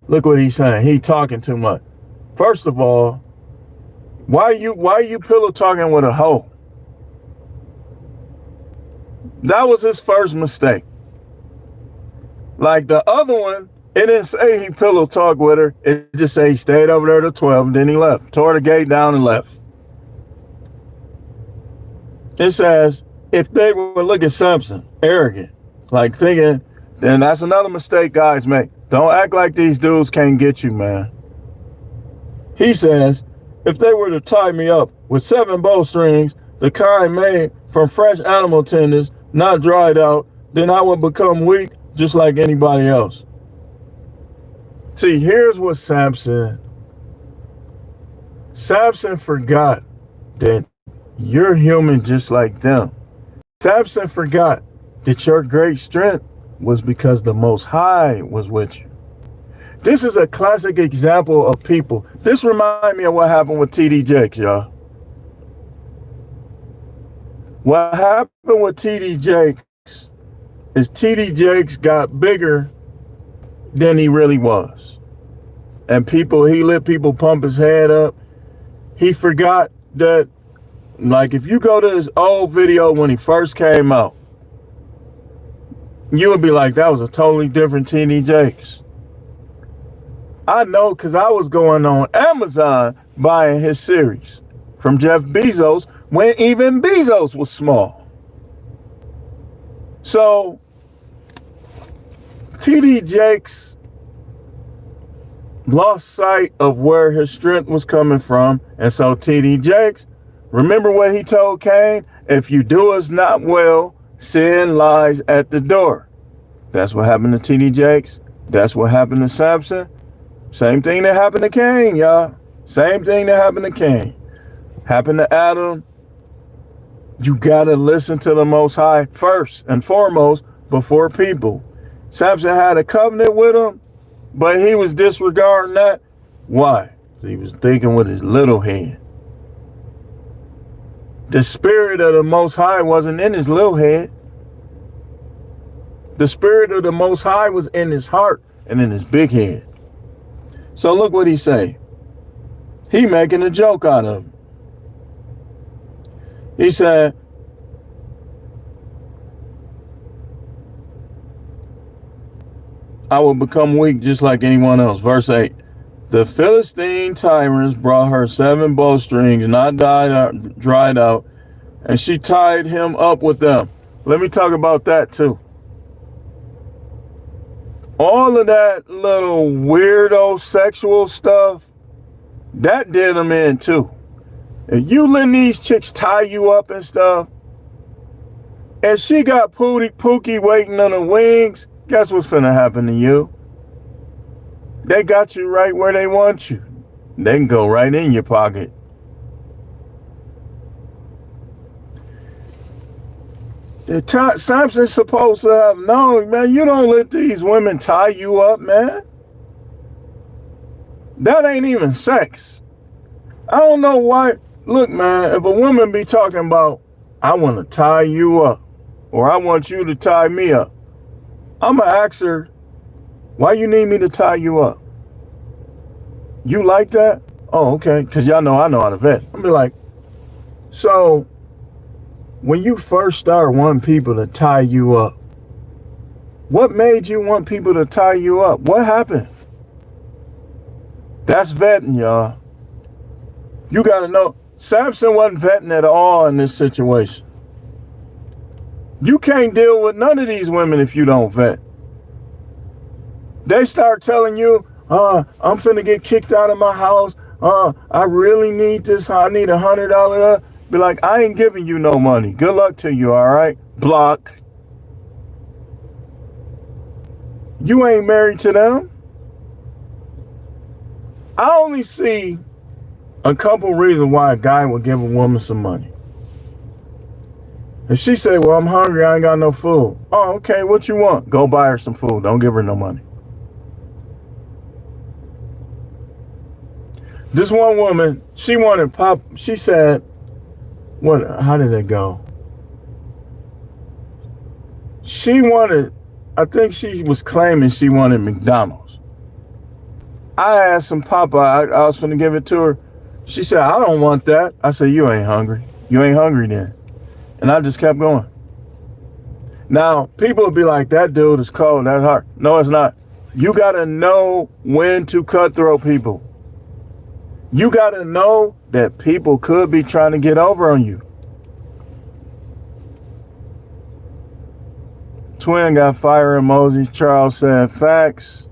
look what he's saying. He talking too much. First of all, why you pillow talking with a hoe? That was his first mistake. Like the other one, it didn't say he pillow talked with her. It just say he stayed over there till 12 and then he left. Tore the gate down and left. It says, if they were look at Samson, arrogant, like thinking, then that's another mistake guys make. Don't act like these dudes can't get you, man. He says, if they were to tie me up with 7 bowstrings the kind made from fresh animal tenders, not dried out, then I would become weak just like anybody else. See, here's what Samson forgot that you're human just like them. Samson forgot that your great strength was because the Most High was with you. This is a classic example of people. This reminds me of what happened with T.D. Jakes, y'all. What happened with T.D. Jakes is T.D. Jakes got bigger than he really was. And he let people pump his head up. He forgot that, like, if you go to his old video when he first came out, you would be like, that was a totally different T.D. Jakes. I know, because I was going on Amazon buying his series from Jeff Bezos when even Bezos was small. So T.D. Jakes lost sight of where his strength was coming from. And so T.D. Jakes, remember what he told Cain? If you do us not well, sin lies at the door. That's what happened to T.D. Jakes. That's what happened to Samson. Same thing that happened to Cain, y'all. Same thing that happened to Cain. Happened to Adam. You gotta listen to the Most High first and foremost before people. Samson had a covenant with him, but he was disregarding that. Why? He was thinking with his little head. The spirit of the Most High wasn't in his little head. The spirit of the Most High was in his heart and in his big head. So look what he say. He making a joke out of him. He said, I will become weak just like anyone else. Verse 8. The Philistine tyrants brought her 7 bowstrings, not dried out, and she tied him up with them. Let me talk about that too. All of that little weirdo sexual stuff, that did them in too. If you letting these chicks tie you up and stuff, and she got Pookie waiting on the wings, guess what's finna happen to you? They got you right where they want you. They can go right in your pocket. Samson's supposed to have known, man, you don't let these women tie you up, man. That ain't even sex. I don't know why. Look, man, if a woman be talking about, I want to tie you up, or I want you to tie me up, I'm going to ask her, why you need me to tie you up? You like that? Oh, okay, because y'all know I know how to vet. I'll be like, so when you first start wanting people to tie you up, what made you want people to tie you up? What happened? That's vetting, y'all. You got to know, Samson wasn't vetting at all in this situation. You can't deal with none of these women if you don't vet. They start telling you, I'm finna get kicked out of my house. I really need this. I need $100. Be like, I ain't giving you no money. Good luck to you, all right? Block. You ain't married to them. I only see a couple reasons why a guy would give a woman some money. If she say, well, I'm hungry, I ain't got no food. Oh, okay, what you want? Go buy her some food. Don't give her no money. This one woman, she wanted she said, how did it go? She wanted, I think she was claiming she wanted McDonald's. I asked some Papa, I was finna give it to her. She said, I don't want that. I said, you ain't hungry. You ain't hungry then. And I just kept going. Now, people will be like, that dude is cold, that's hard. No, it's not. You gotta know when to cutthroat people. You gotta know that people could be trying to get over on you. Twin got fire emojis. Charles said facts.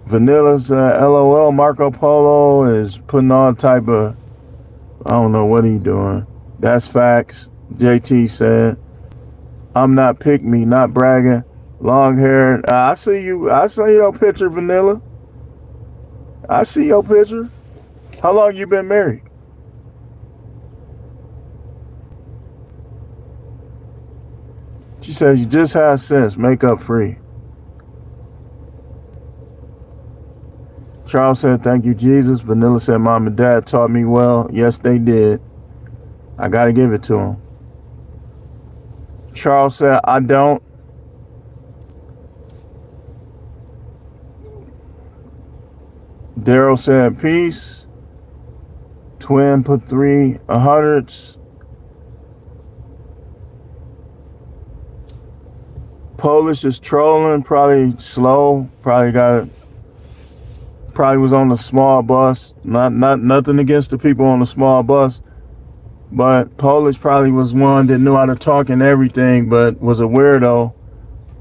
Vanilla said LOL. Marco Polo is putting on type of, I don't know what he doing. That's facts. JT said, I'm not pick me, not bragging. Long hair. I see you. I see your picture, Vanilla. I see your picture. How long you been married? She says, you just have sense. Makeup free. Charles said, thank you, Jesus. Vanilla said, Mom and Dad taught me well. Yes, they did. I got to give it to them. Charles said, I don't. Daryl said, peace. Twin put 300s. Polish is trolling, probably slow, probably was on the small bus. Not nothing against the people on the small bus, but Polish probably was one that knew how to talk and everything, but was a weirdo.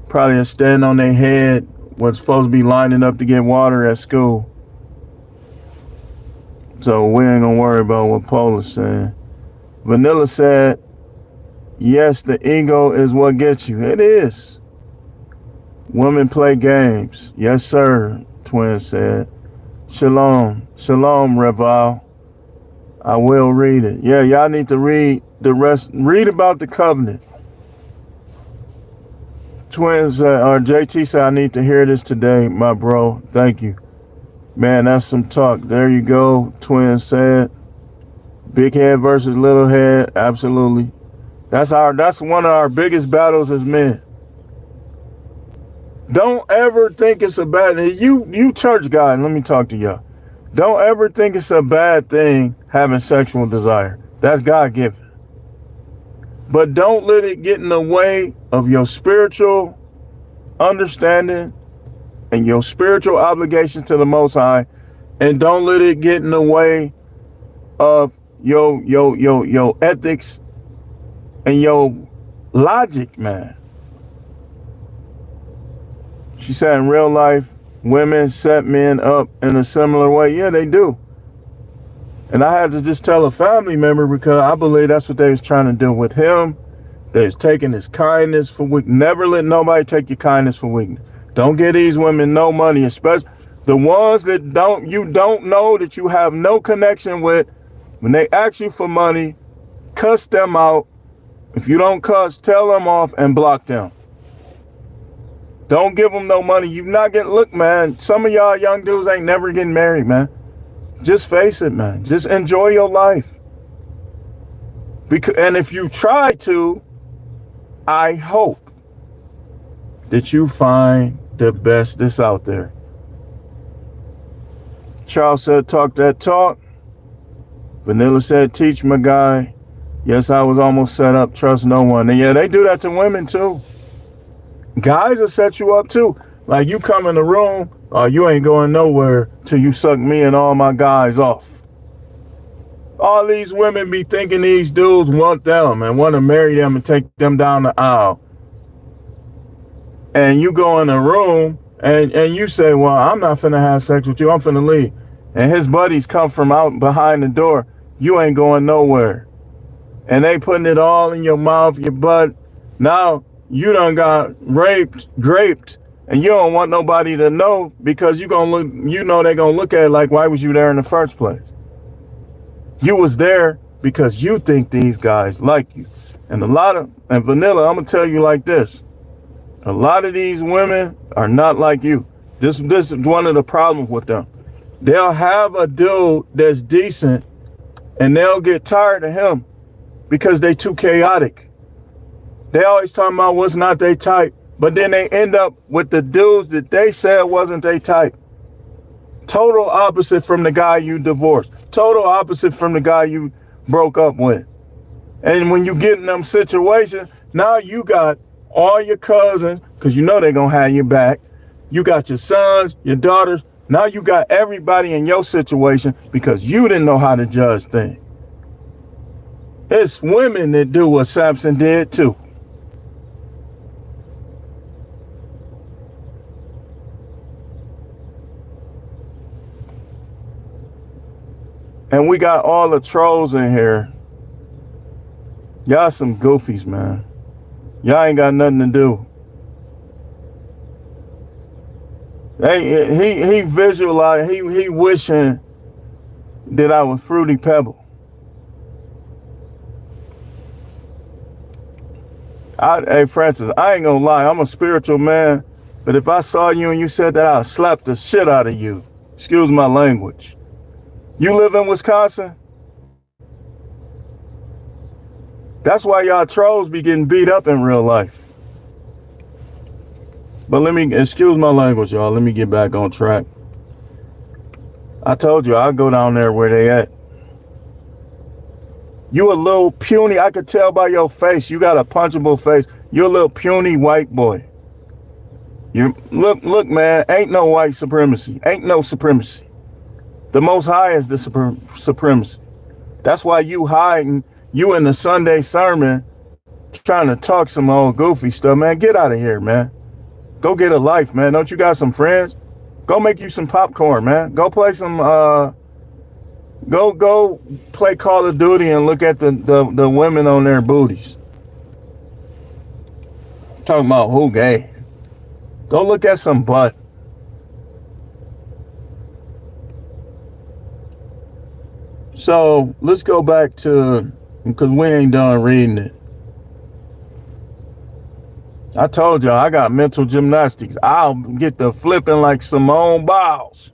Probably a stand on their head, was supposed to be lining up to get water at school. So we ain't gonna worry about what Polish said. Vanilla said, yes, the ego is what gets you. It is. Women play games. Yes, sir, Twin said. Shalom. Shalom, Reval. I will read it. Yeah, y'all need to read the rest. Read about the covenant. Twin said, or JT said, I need to hear this today, my bro. Thank you. Man, that's some talk. There you go, Twin said. Big head versus little head. Absolutely. That's one of our biggest battles as men. Don't ever think it's a bad thing. You church guy, let me talk to y'all. Don't ever think it's a bad thing having sexual desire. That's God-given. But don't let it get in the way of your spiritual understanding and your spiritual obligation to the Most High. And don't let it get in the way of your ethics and your logic, man. She said in real life, women set men up in a similar way. Yeah, they do. And I had to just tell a family member because I believe that's what they was trying to do with him. They was taking his kindness for weakness. Never let nobody take your kindness for weakness. Don't give these women no money, especially the ones that you don't know, that you have no connection with. When they ask you for money, cuss them out. If you don't cuss, tell them off and block them. Don't give them no money. You not getting, look, man, some of y'all young dudes ain't never getting married, man. Just face it, man. Just enjoy your life. And if you try to, I hope that you find the best that's out there. Charles said, talk that talk. Vanilla said, teach my guy. Yes, I was almost set up. Trust no one. And yeah, they do that to women too. Guys will set you up too. Like you come in the room, you ain't going nowhere till you suck me and all my guys off. All these women be thinking these dudes want them and want to marry them and take them down the aisle. And you go in the room and you say, well, I'm not finna have sex with you. I'm finna leave. And his buddies come from out behind the door. You ain't going nowhere. And they putting it all in your mouth, your butt. Now you done got raped, and you don't want nobody to know because you gonna look, you know they gonna look at it like, why was you there in the first place? You was there because you think these guys like you. And Vanilla, I'm gonna tell you like this. A lot of these women are not like you. This is one of the problems with them. They'll have a dude that's decent and they'll get tired of him because they too chaotic. They always talking about what's not their type, but then they end up with the dudes that they said wasn't their type. Total opposite from the guy you divorced. Total opposite from the guy you broke up with. And when you get in them situations, now you got all your cousins, because you know they're going to have your back. You got your sons, your daughters. Now you got everybody in your situation because you didn't know how to judge things. It's women that do what Samson did too. And we got all the trolls in here Y'all some goofies, man. Y'all ain't got nothing to do. He visualized, he wishing that I was Fruity Pebble. Hey, Francis, I ain't gonna lie. I'm a spiritual man. But if I saw you and you said that, I'll slap the shit out of you. Excuse my language. You live in Wisconsin? That's why y'all trolls be getting beat up in real life. But excuse my language, y'all. Let me get back on track. I told you, I'll go down there where they at. You a little puny, I could tell by your face. You got a punchable face. You're a little puny white boy. Look, man, ain't no white supremacy. Ain't no supremacy. The Most High is the supremacy. That's why you hiding, you in the Sunday sermon, trying to talk some old goofy stuff, man. Get out of here, man. Go get a life, man. Don't you got some friends? Go make you some popcorn, man. Go play some, go play Call of Duty and look at the women on their booties. Talking about who gay. Go look at some butt. So let's go back to, because we ain't done reading it. I told y'all I got mental gymnastics. I'll get the flipping like Simone Biles.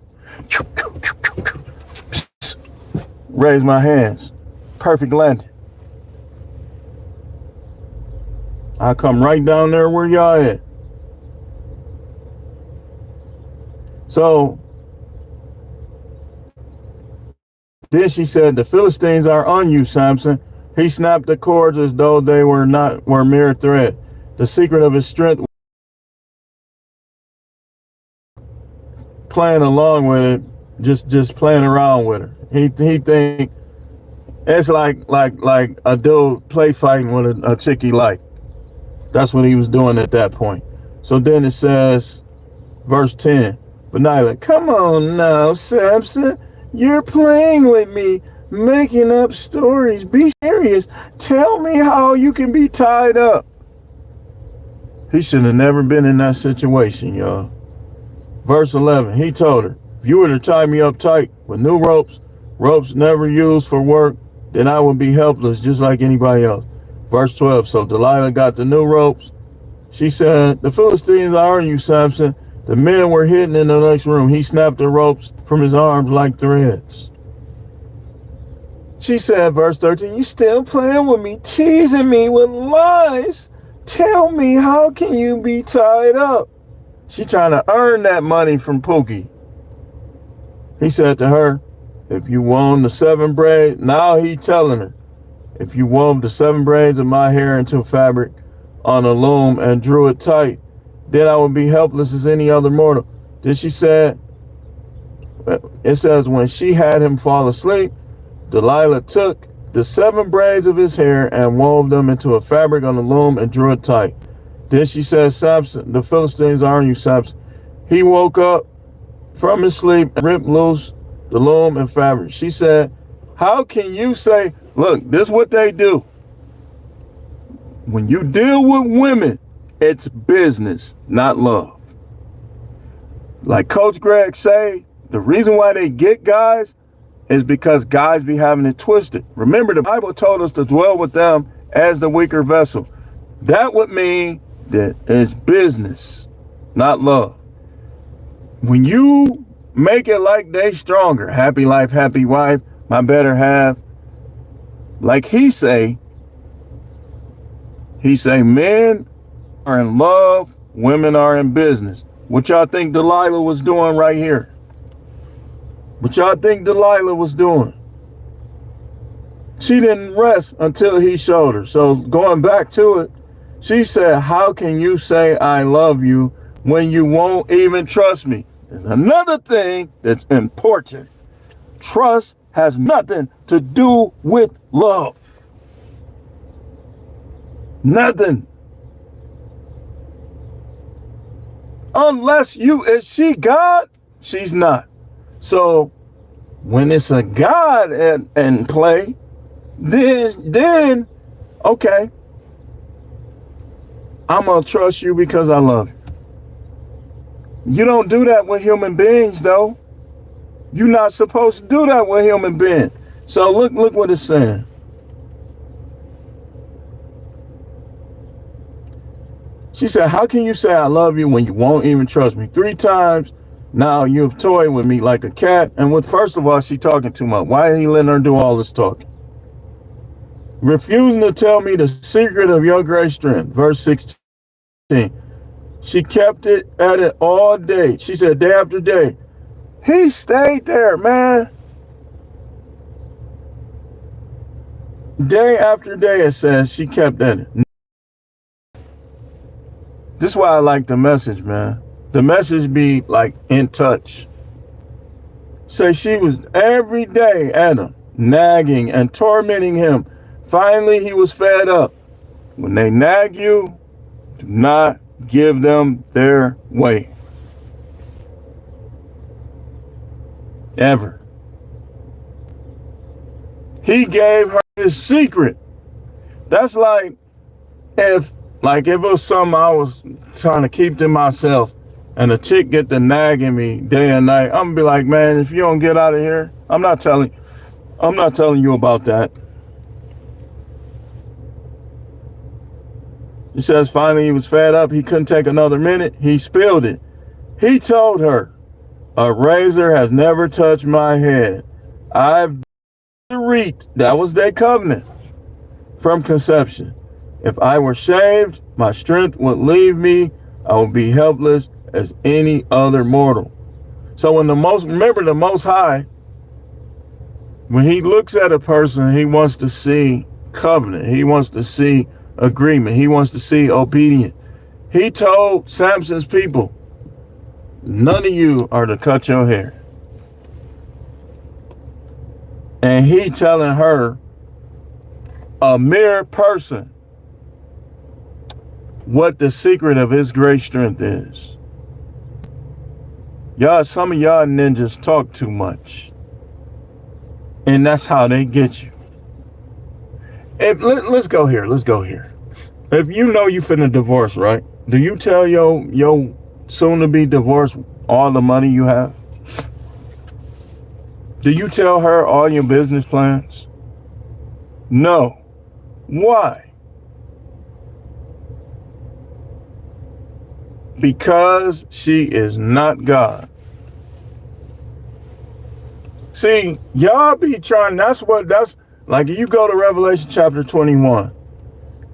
Raise my hands. Perfect landing. I come right down there where y'all at. So then she said, the Philistines are on you, Samson. He snapped the cords as though they were mere thread. The secret of his strength, playing along with it, just playing around with her. He think it's like a dude play fighting with a chick he like. That's what he was doing at that point. So then it says, verse 10, Delilah, come on now, Samson. You're playing with me, making up stories. Be serious. Tell me how you can be tied up. He should have never been in that situation, y'all. Verse 11, he told her, if you were to tie me up tight with new ropes never used for work, then I would be helpless just like anybody else. Verse 12, so Delilah got the new ropes. She said, the Philistines are on you, Samson. The men were hidden in the next room. He snapped the ropes from his arms like threads. She said, verse 13, you still playing with me, teasing me with lies. Tell me, how can you be tied up? She trying to earn that money from Pookie. He said to her, if you wove the 7 braids, now he telling her, if you wove the 7 braids of my hair into fabric on a loom and drew it tight, then I would be helpless as any other mortal. Then she said, it says, when she had him fall asleep, Delilah took the 7 braids of his hair and wove them into a fabric on the loom and drew it tight. Then she said, Samson, the Philistines are on you, Samson. He woke up from his sleep and ripped loose the loom and fabric. She said, how can you say, look, this is what they do. When you deal with women, it's business, not love. Like Coach Greg say, the reason why they get guys is because guys be having it twisted. Remember, the Bible told us to dwell with them as the weaker vessel. That would mean that it's business, not love. When you make it like they stronger, happy life, happy wife, my better half, like he say men are in love, women are in business. What y'all think Delilah was doing right here? What y'all think Delilah was doing? She didn't rest until he showed her. So going back to it, she said, how can you say I love you when you won't even trust me? There's another thing that's important. Trust has nothing to do with love. Nothing. Unless is she God? She's not. So when it's a God in play, then Okay, I'm going to trust you because I love you. You don't do that with human beings, though. You're not supposed to do that with human beings. So look what it's saying. She said, how can you say I love you when you won't even trust me? 3 times now you've toyed with me like a cat. And first of all, she talking too much. Why are you letting her do all this talking? Refusing to tell me the secret of your great strength. Verse 16. She kept it at it all day. She said, day after day. He stayed there, man. Day after day, it says she kept at it. This is why I like the message, man. The message be like in touch. Say she was every day at him, nagging and tormenting him. Finally, he was fed up. When they nag you, do not give them their way. Ever. He gave her his secret. That's like if it was something I was trying to keep to myself and a chick get to nagging me day and night, I'm gonna be like, man, if you don't get out of here, I'm not telling you about that. He says finally he was fed up. He couldn't take another minute. He spilled it. He told her, a razor has never touched my head. I've reaped. That was their covenant from conception. If I were shaved, my strength would leave me. I would be helpless as any other mortal. So when the Most High, when he looks at a person, he wants to see covenant. He wants to see agreement. He wants to see obedience. He told Samson's people, none of you are to cut your hair. And he telling her, a mere person, what the secret of his great strength is. Some of y'all ninjas talk too much. And that's how they get you. Let's go here. If you know you finna divorce, right? Do you tell your soon-to-be divorced all the money you have? Do you tell her all your business plans? No. Why? Because she is not God. See, y'all be trying, that's like you go to Revelation chapter 21.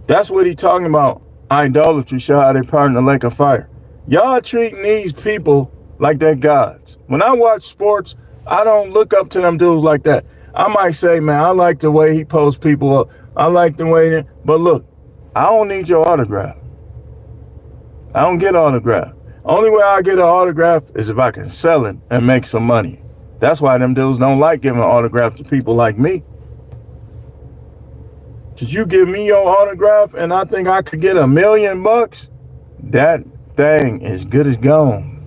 That's what he talking about. Idolatry shall have their part in the lake of fire. Y'all treating these people like they're gods. When I watch sports, I don't look up to them dudes like that. I might say, man, I like the way he posts people up. I like the way, but look, I don't need your autograph. I don't get autograph. Only way I get an autograph is if I can sell it and make some money. That's why them dudes don't like giving autographs to people like me. Cause you give me your autograph and I think I could get $1 million, that thing is good as gone.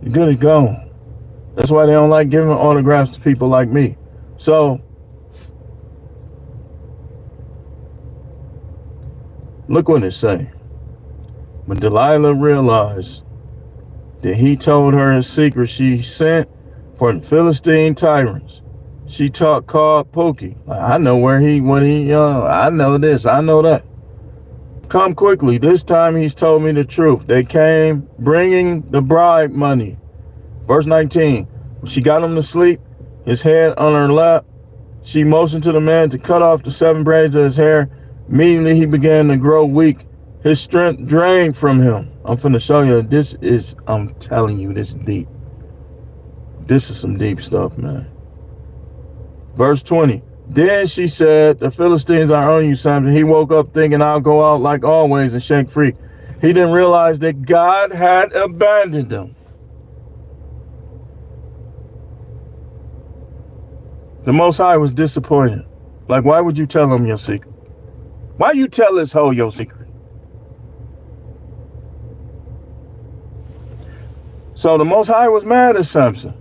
It's good as gone. That's why they don't like giving autographs to people like me. So look what it's saying. When Delilah realized that he told her his secret, she sent for the Philistine tyrants. She called Pookie. I know I know this, I know that. Come quickly. This time he's told me the truth. They came bringing the bribe money. Verse 19. When she got him to sleep, his head on her lap, she motioned to the man to cut off the 7 braids of his hair. Immediately he began to grow weak. His strength drained from him. I'm finna show you. I'm telling you, this is deep. This is some deep stuff, man. Verse 20. Then she said, the Philistines are on you, Samson. He woke up thinking, I'll go out like always and shake free. He didn't realize that God had abandoned him. The Most High was disappointed. Like, why would you tell him your secret? Why you tell this hoe your secret? So the Most High was mad at Samson.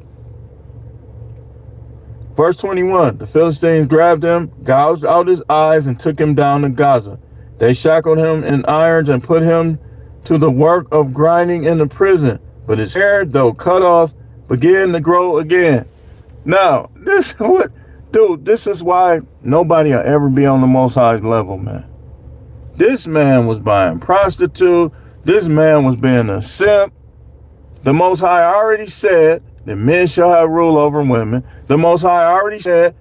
Verse 21, the Philistines grabbed him, gouged out his eyes, and took him down to Gaza. They shackled him in irons and put him to the work of grinding in the prison. But his hair, though cut off, began to grow again. Now, this is why nobody will ever be on the Most High's level, man. This man was buying prostitute. This man was being a simp. The Most High already said that men shall have rule over women. The Most High already said,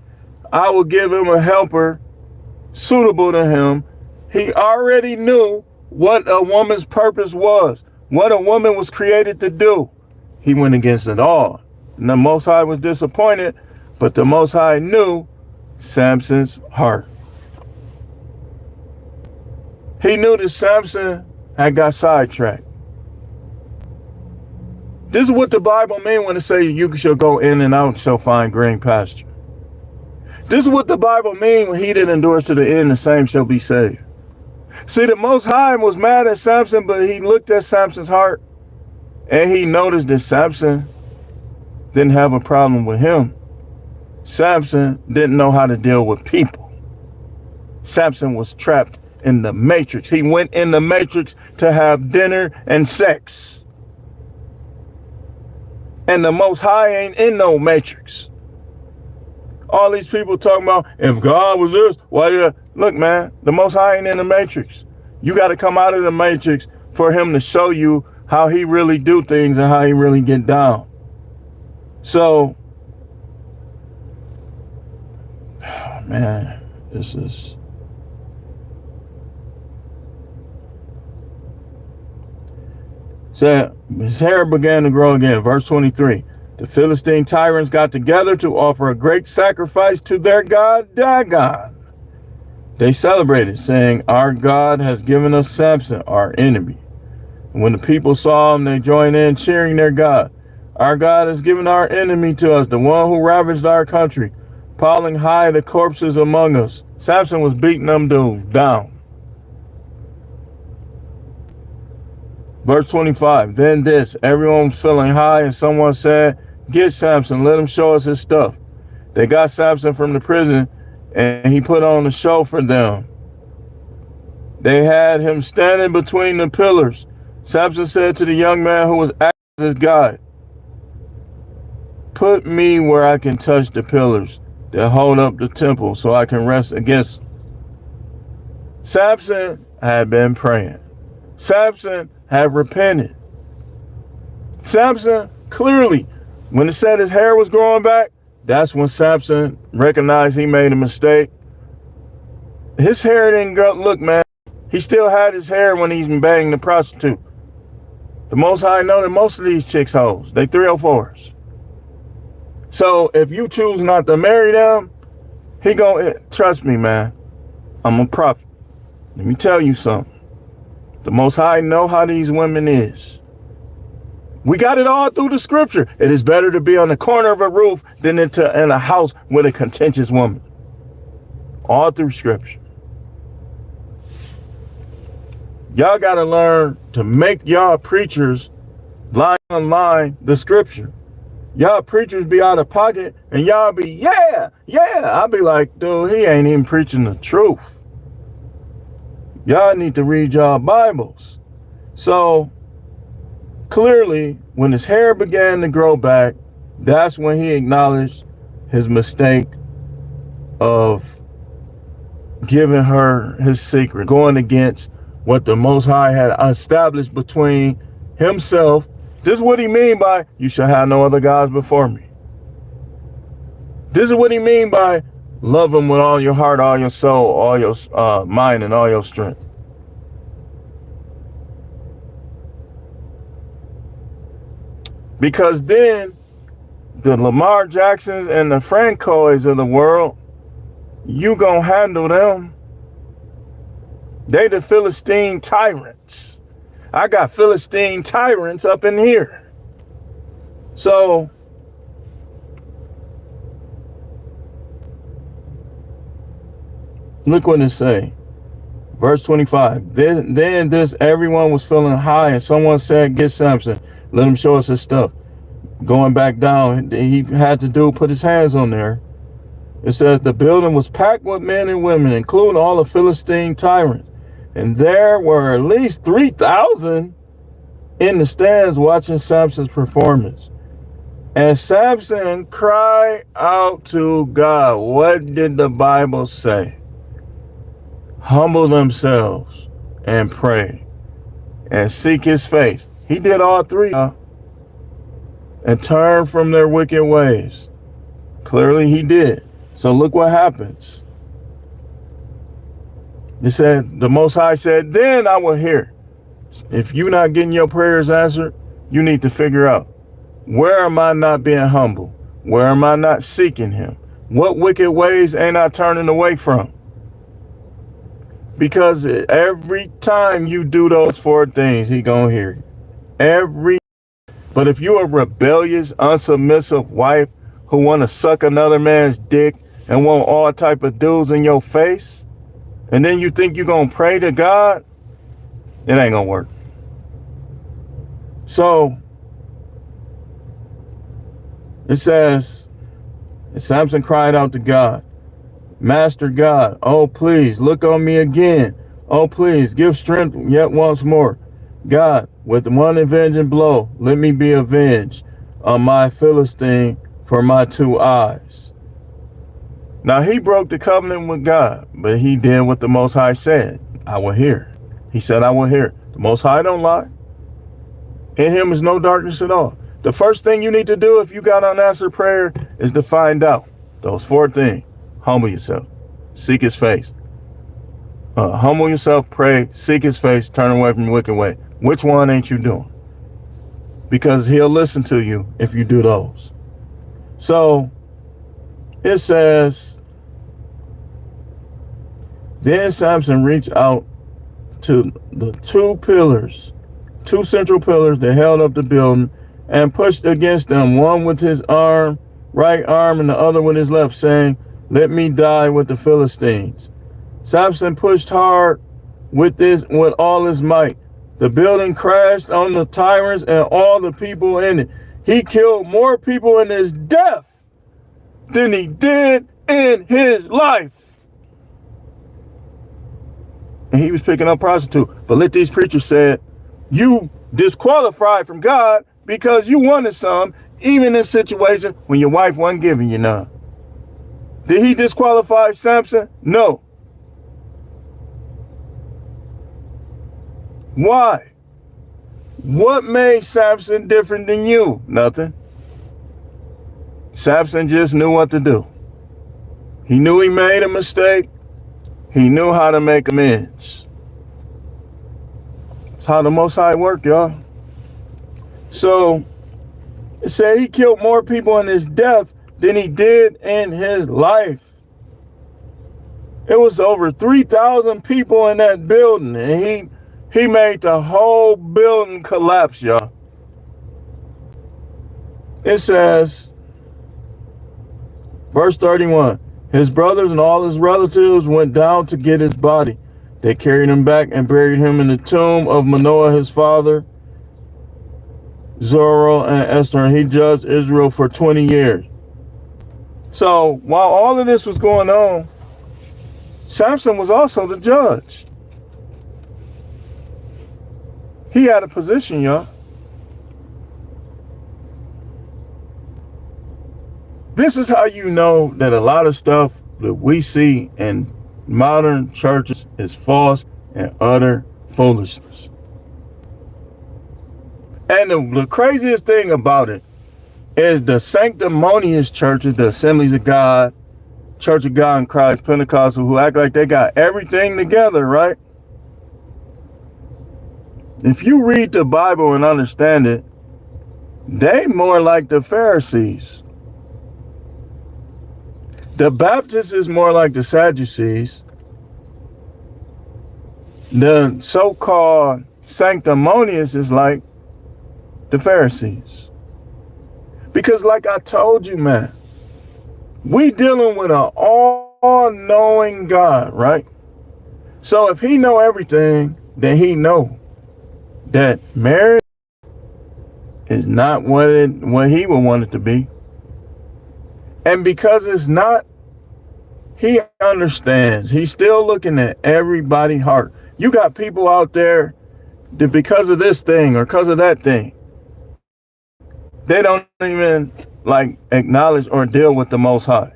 I will give him a helper suitable to him. He already knew what a woman's purpose was, what a woman was created to do. He went against it all. And the Most High was disappointed, but the Most High knew Samson's heart. He knew that Samson had got sidetracked. This is what the Bible means when it says you shall go in and out and shall find green pasture. This is what the Bible means when he that endures to the end, the same shall be saved. See, the Most High was mad at Samson, but he looked at Samson's heart and he noticed that Samson didn't have a problem with him. Samson didn't know how to deal with people. Samson was trapped in the matrix. He went in the matrix to have dinner and sex. And the Most High ain't in no matrix. All these people talking about, if God was this, why did I? Look, man, the Most High ain't in the matrix. You got to come out of the matrix for him to show you how he really do things and how he really get down. So, man, this is... So his hair began to grow again. Verse 23. The Philistine tyrants got together to offer a great sacrifice to their god Dagon. They celebrated, saying, our God has given us Samson, our enemy. And when the people saw him, they joined in cheering their God. Our God has given our enemy to us, the one who ravaged our country, piling high the corpses among us. Samson was beating them dudes down. Verse 25, then this, everyone was feeling high, and someone said, get Samson, let him show us his stuff. They got Samson from the prison, and he put on a show for them. They had him standing between the pillars. Samson said to the young man who was acting as his guide, put me where I can touch the pillars that hold up the temple so I can rest against them. Samson had been praying. Samson had repented. Samson, clearly, when it said his hair was growing back, that's when Samson recognized he made a mistake. His hair didn't go, look, man, he still had his hair when he's been banging the prostitute. The Most High know that most of these chicks hoes, they 304s. So if you choose not to marry them, he gonna, trust me, man, I'm a prophet. Let me tell you something. The Most High know how these women is. We got it all through the scripture. It is better to be on the corner of a roof than in a house with a contentious woman. All through scripture. Y'all got to learn to make y'all preachers line on line the scripture. Y'all preachers be out of pocket and y'all be, yeah. I'll be like, dude, he ain't even preaching the truth. Y'all need to read y'all Bibles. So clearly, when his hair began to grow back, that's when he acknowledged his mistake of giving her his secret, going against what the Most High had established between himself. This is what he mean by, you shall have no other gods before me. This is what he mean by, love him with all your heart, all your soul, all your mind, and all your strength. Because then the Lamar Jacksons and the Francois of the world, you gonna handle them. They the Philistine tyrants. I got Philistine tyrants up in here. So look what it say. Verse 25. Then this everyone was feeling high, and someone said, get Samson, let him show us his stuff. Going back down, he had to put his hands on there. It says the building was packed with men and women, including all the Philistine tyrants. And there were at least 3,000 in the stands watching Samson's performance. And Samson cried out to God. What did the Bible say? Humble themselves and pray and seek his face. He did all three, and turn from their wicked ways. Clearly he did. So look what happens. It said, the Most High said, then I will hear. If you're not getting your prayers answered, you need to figure out, where am I not being humble? Where am I not seeking him? What wicked ways ain't I turning away from? Because every time you do those four things, he gonna hear you. But if you're a rebellious, unsubmissive wife who want to suck another man's dick and want all type of dudes in your face, and then you think you're gonna pray to God, it ain't gonna work. So it says, and Samson cried out to God, Master God, oh please look on me again. Oh please give strength yet once more. God, with one avenging blow, let me be avenged on my Philistine for my 2 eyes. Now he broke the covenant with God, but he did what the Most High said. I will hear. He said, I will hear. The Most High don't lie. In him is no darkness at all. The first thing you need to do if you got unanswered prayer is to find out those 4 things. Humble yourself. Seek his face. Humble yourself, pray, seek his face, turn away from the wicked way. Which one ain't you doing? Because he'll listen to you if you do those. So it says, then Samson reached out to the 2 pillars, 2 central pillars that held up the building, and pushed against them, one with his right arm and the other with his left, saying, let me die with the Philistines. Samson pushed hard with all his might. The building crashed on the tyrants and all the people in it. He killed more people in his death than he did in his life. And he was picking up prostitutes. But let these preachers said, you disqualified from God because you wanted some, even in situations when your wife wasn't giving you none. Did he disqualify Samson? No. Why? What made Samson different than you? Nothing. Samson just knew what to do. He knew he made a mistake. He knew how to make amends. That's how the Most High work, y'all. So it said he killed more people in his death than he did in his life. It was over 3,000 people in that building, and he made the whole building collapse, y'all. It says, verse 31, his brothers and all his relatives went down to get his body. They carried him back and buried him in the tomb of Manoah, his father, Zorro, and Esther, and he judged Israel for 20 years. So while all of this was going on, Samson was also the judge. He had a position, y'all. This is how you know that a lot of stuff that we see in modern churches is false and utter foolishness. And the craziest thing about it is the sanctimonious churches, the Assemblies of God, Church of God in Christ, Pentecostal, who act like they got everything together, right? If you read the Bible and understand it, they more like the Pharisees. The Baptists is more like the Sadducees. The so-called sanctimonious is like the Pharisees. Because like I told you, man, we dealing with an all-knowing God, right? So if he know everything, then he know that marriage is not what he would want it to be. And because it's not, He understands. He's still looking at everybody's heart. You got people out there that because of this thing or because of that thing, they don't even like acknowledge or deal with the Most High.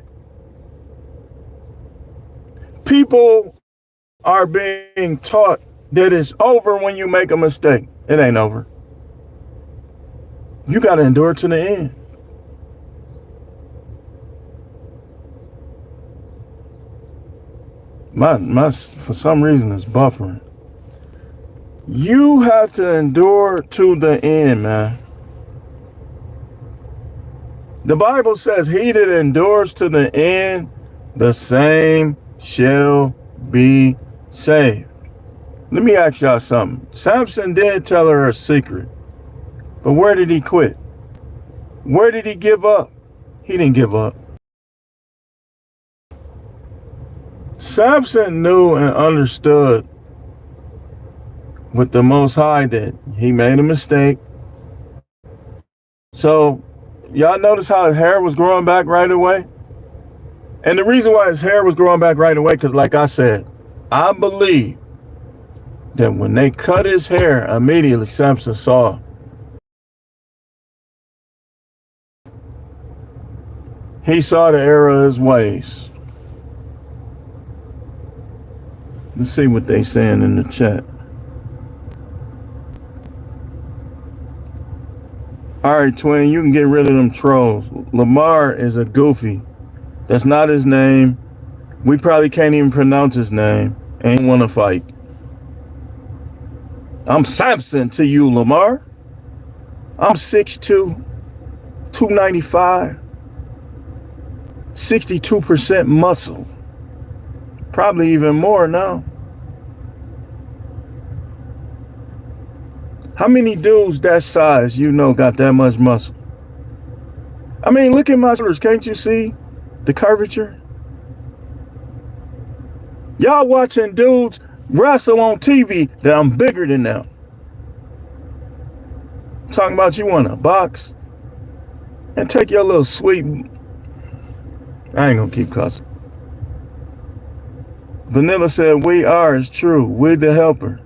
People are being taught that it's over when you make a mistake. It ain't over. You got to endure to the end. My for some reason it's buffering. You have to endure to the end, man. The Bible says, he that endures to the end, the same shall be saved. Let me ask y'all something. Samson did tell her a secret, but where did he quit? Where did he give up? He didn't give up. Samson knew and understood with the Most High that he made a mistake. So y'all notice how his hair was growing back right away? And the reason why his hair was growing back right away, because like I said, I believe that when they cut his hair, immediately Samson saw. He saw the error of his ways. Let's see what they saying in the chat. All right, twin, you can get rid of them trolls. Lamar is a goofy. That's not his name. We probably can't even pronounce his name. Ain't want to fight. I'm Samson to you, Lamar. I'm 6'2", 295, 62% muscle. Probably even more now. How many dudes that size you know got that much muscle? I mean, look at my shoulders. Can't you see the curvature? Y'all watching dudes wrestle on TV that I'm bigger than them. Talking about you want to box and take your little sweet. I ain't gonna keep cussing. Vanilla said, we are, is true. We the helper.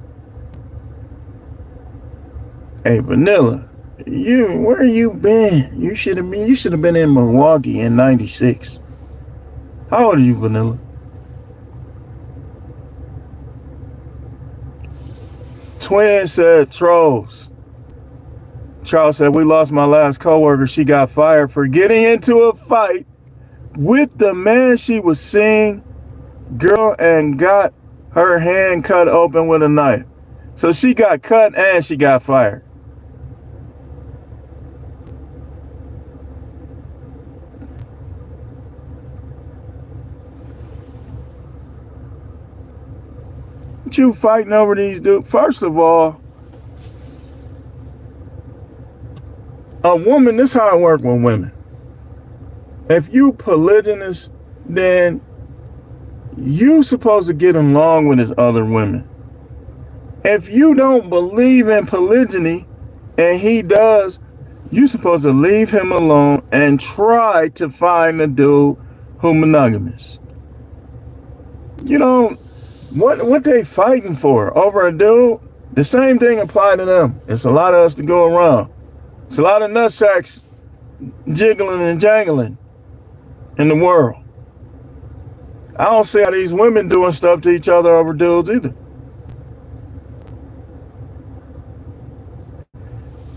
Hey, Vanilla, where you been? You should have been in Milwaukee in '96. How old are you, Vanilla? Twin said trolls. Charles said, we lost my last coworker. She got fired for getting into a fight with the man she was seeing, girl, and got her hand cut open with a knife. So she got cut and she got fired. What you fighting over these dudes? First of all, a woman, this is how it works with women. If you polygynous, then you supposed to get along with his other women. If you don't believe in polygyny and he does, you supposed to leave him alone and try to find a dude who monogamous. You don't, what they fighting for over a dude? The same thing apply to them. It's a lot of us to go around. It's a lot of nutsacks jiggling and jangling in the world. I don't see how these women doing stuff to each other over dudes either.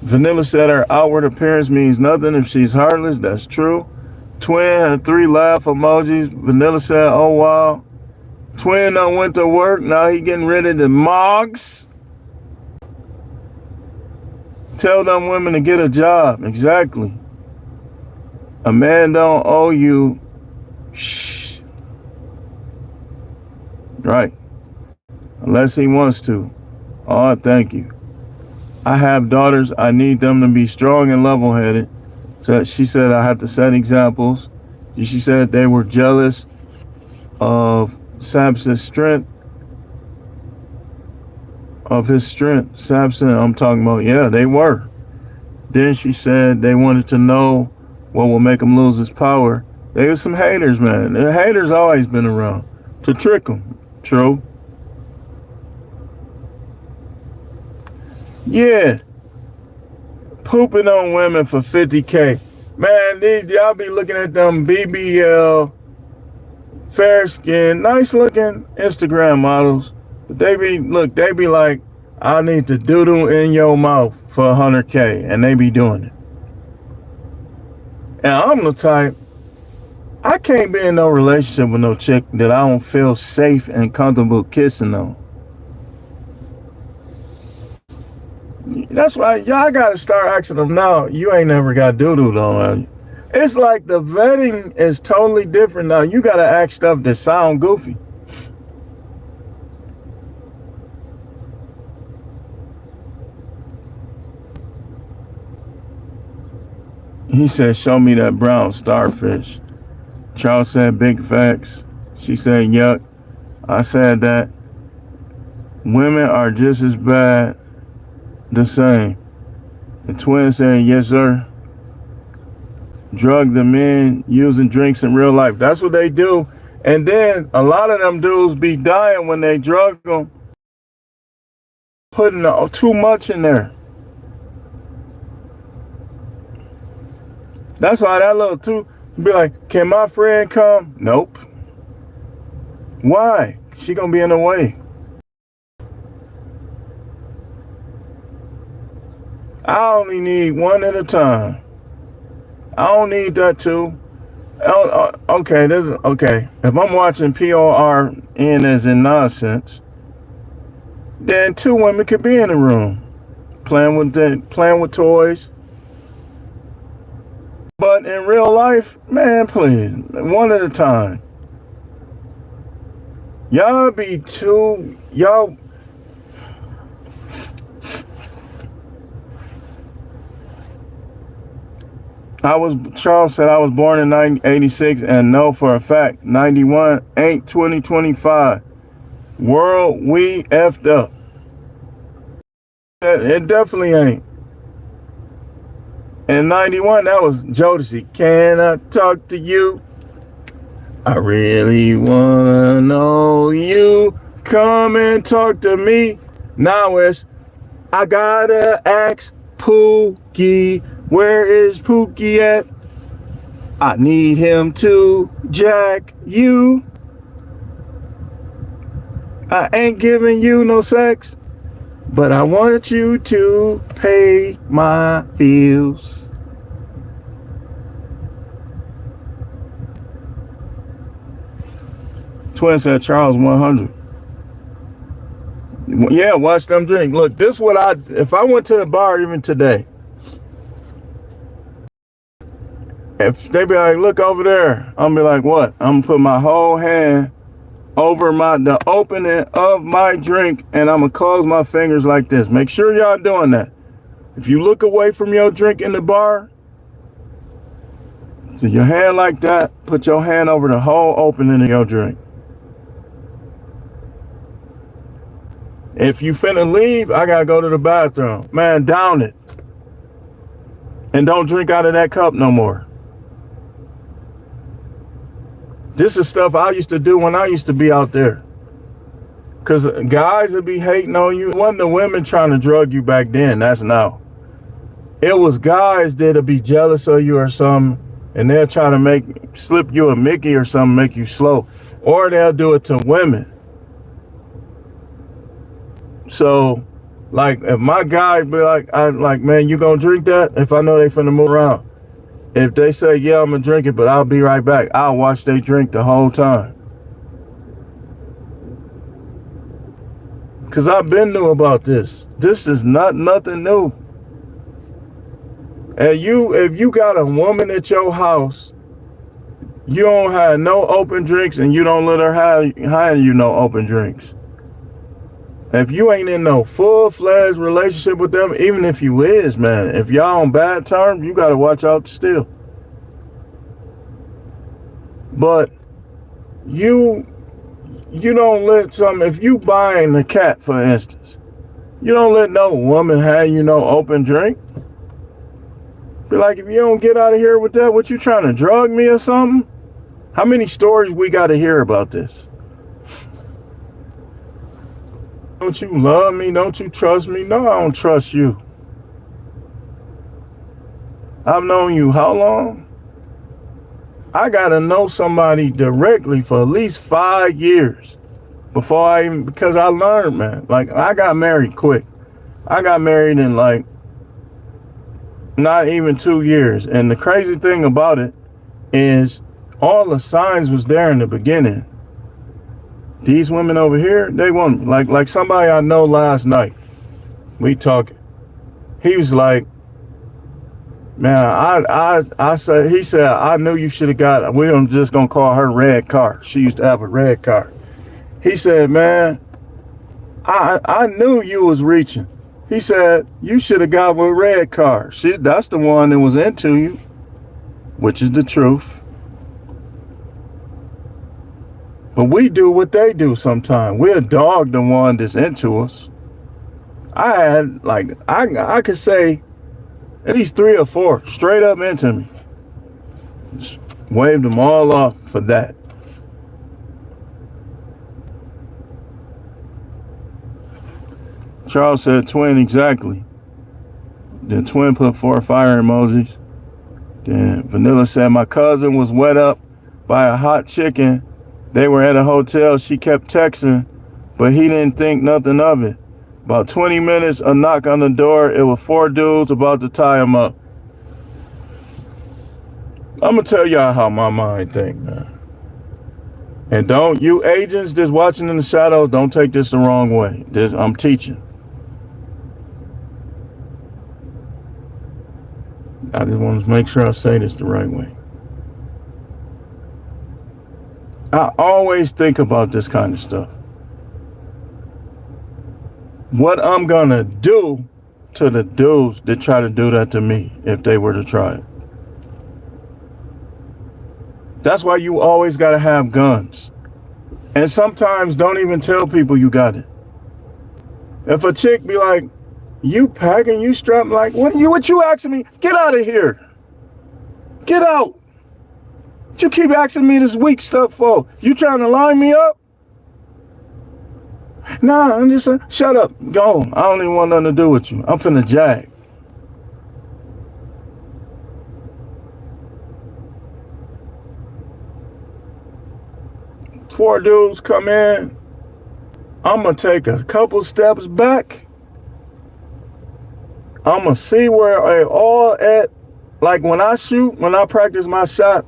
Vanilla said her outward appearance means nothing if she's heartless. That's true. Twin had 3 laugh emojis. Vanilla said, oh wow. Twin done went to work. Now he getting rid of the mogs. Tell them women to get a job. Exactly. A man don't owe you. Shh. Right. Unless he wants to. Oh, thank you. I have daughters. I need them to be strong and level-headed. So she said I have to set examples. She said they were jealous of Samson's strength. Of his strength. Samson, I'm talking about, yeah, they were. Then she said they wanted to know what will make him lose his power. They was some haters, man. The haters always been around to trick them. True. Yeah. Pooping on women for 50K. Man, y'all be looking at them BBL, fair skin, nice looking Instagram models. But they be like, I need to doodle in your mouth for 100K. And they be doing it. And I'm the type, I can't be in no relationship with no chick that I don't feel safe and comfortable kissing on. That's why y'all gotta start asking them now, you ain't never got doo-doo on. It's like the vetting is totally different now. You gotta ask stuff that sound goofy. He said, show me that brown starfish. Charles said, big facts. She said, yuck. I said that women are just as bad, the same. The twin said, yes, sir. Drug the men using drinks in real life. That's what they do. And then a lot of them dudes be dying when they drug them, putting too much in there. That's why that little two be like, can my friend come? Nope. Why? She gonna be in the way. I only need one at a time. I don't need that two. Okay, okay. If I'm watching PORN as in nonsense, then two women could be in the room playing with toys. But in real life, man, please, one at a time. Y'all be too, y'all. Charles said I was born in 1986 and know for a fact 91 ain't 2025. World, we effed up. It definitely ain't. In 91, that was Jodeci. Can I talk to you? I really wanna know you. Come and talk to me. Now it's, I gotta ask Pookie. Where is Pookie at? I need him to jack you. I ain't giving you no sex, but I want you to pay my bills. Twin said Charles 100. Yeah, watch them drink. Look, this is what if I went to the bar even today, if they be like, look over there, I'm be like, what? I'm gonna put my whole hand over the opening of my drink, and I'm gonna close my fingers like this. Make sure y'all doing that. If you look away from your drink in the bar, so your hand like that, put your hand over the whole opening of your drink. If you finna leave, I gotta go to the bathroom. Man, down it. And don't drink out of that cup no more. This is stuff I used to do when I used to be out there. Because guys would be hating on you. It wasn't the women trying to drug you back then. That's now. It was guys that'd be jealous of you or something. And they'll try to slip you a Mickey or something, make you slow. Or they'll do it to women. So, like, if my guy be like, man, you gonna drink that? If I know they finna move around. If they say, yeah, I'm gonna drink it, but I'll be right back, I'll watch they drink the whole time. Cause I've been new about this. This is nothing new. And if you got a woman at your house, you don't have no open drinks and you don't let her have you no open drinks. If you ain't in no full-fledged relationship with them, even if you is, man, if y'all on bad terms, you got to watch out still. But you don't let if you buying a cat, for instance, you don't let no woman have you no open drink. Be like, if you don't get out of here with that, what, you trying to drug me or something? How many stories we got to hear about this? Don't you love me? Don't you trust me? No, I don't trust you. I've known you how long? I got to know somebody directly for at least 5 years before I even, because I learned, man. Like, I got married quick. I got married in like not even 2 years. And the crazy thing about it is all the signs was there in the beginning. These women over here, they want me. Like somebody I know last night, we talking. He was like, man, I said, he said, I knew you should have got, we're just going to call her red car. She used to have a red car. He said, man, I knew you was reaching. He said, you should have got with a red car. That's the one that was into you, which is the truth. But we do what they do sometimes. We'll dog the one that's into us. I had, like, I could say at least 3 or 4 straight up into me. Just waved them all off for that. Charles said, twin, exactly. Then twin put 4 fire emojis. Then Vanilla said, my cousin was wet up by a hot chicken. They were at a hotel. She kept texting, but he didn't think nothing of it. About 20 minutes, a knock on the door. It was 4 dudes about to tie him up. I'm going to tell y'all how my mind think, man. And don't, you agents that's watching in the shadows, don't take this the wrong way. I'm teaching. I just want to make sure I say this the right way. I always think about this kind of stuff. What I'm going to do to the dudes that try to do that to me if they were to try it. That's why you always got to have guns. And sometimes don't even tell people you got it. If a chick be like, you packing, you strapping, like, what you asking me? Get out of here. Get out. What you keep asking me this weak stuff for? You trying to line me up? Nah, I'm just shut up. Go. I don't even want nothing to do with you. I'm finna jag. Four dudes come in. I'm gonna take a couple steps back. I'm gonna see where they all at. Like when I shoot, when I practice my shot,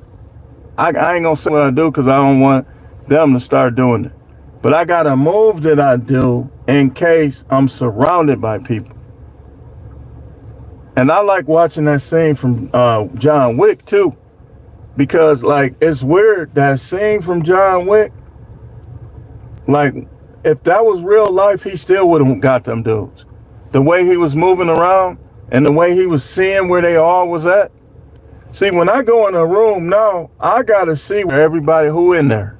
I ain't gonna say what I do because I don't want them to start doing it. But I got a move that I do in case I'm surrounded by people. And I like watching that scene from John Wick too. Because like it's weird, that scene from John Wick, like if that was real life, he still would have got them dudes. The way he was moving around and the way he was seeing where they all was at. See, when I go in a room now, I gotta see everybody who in there.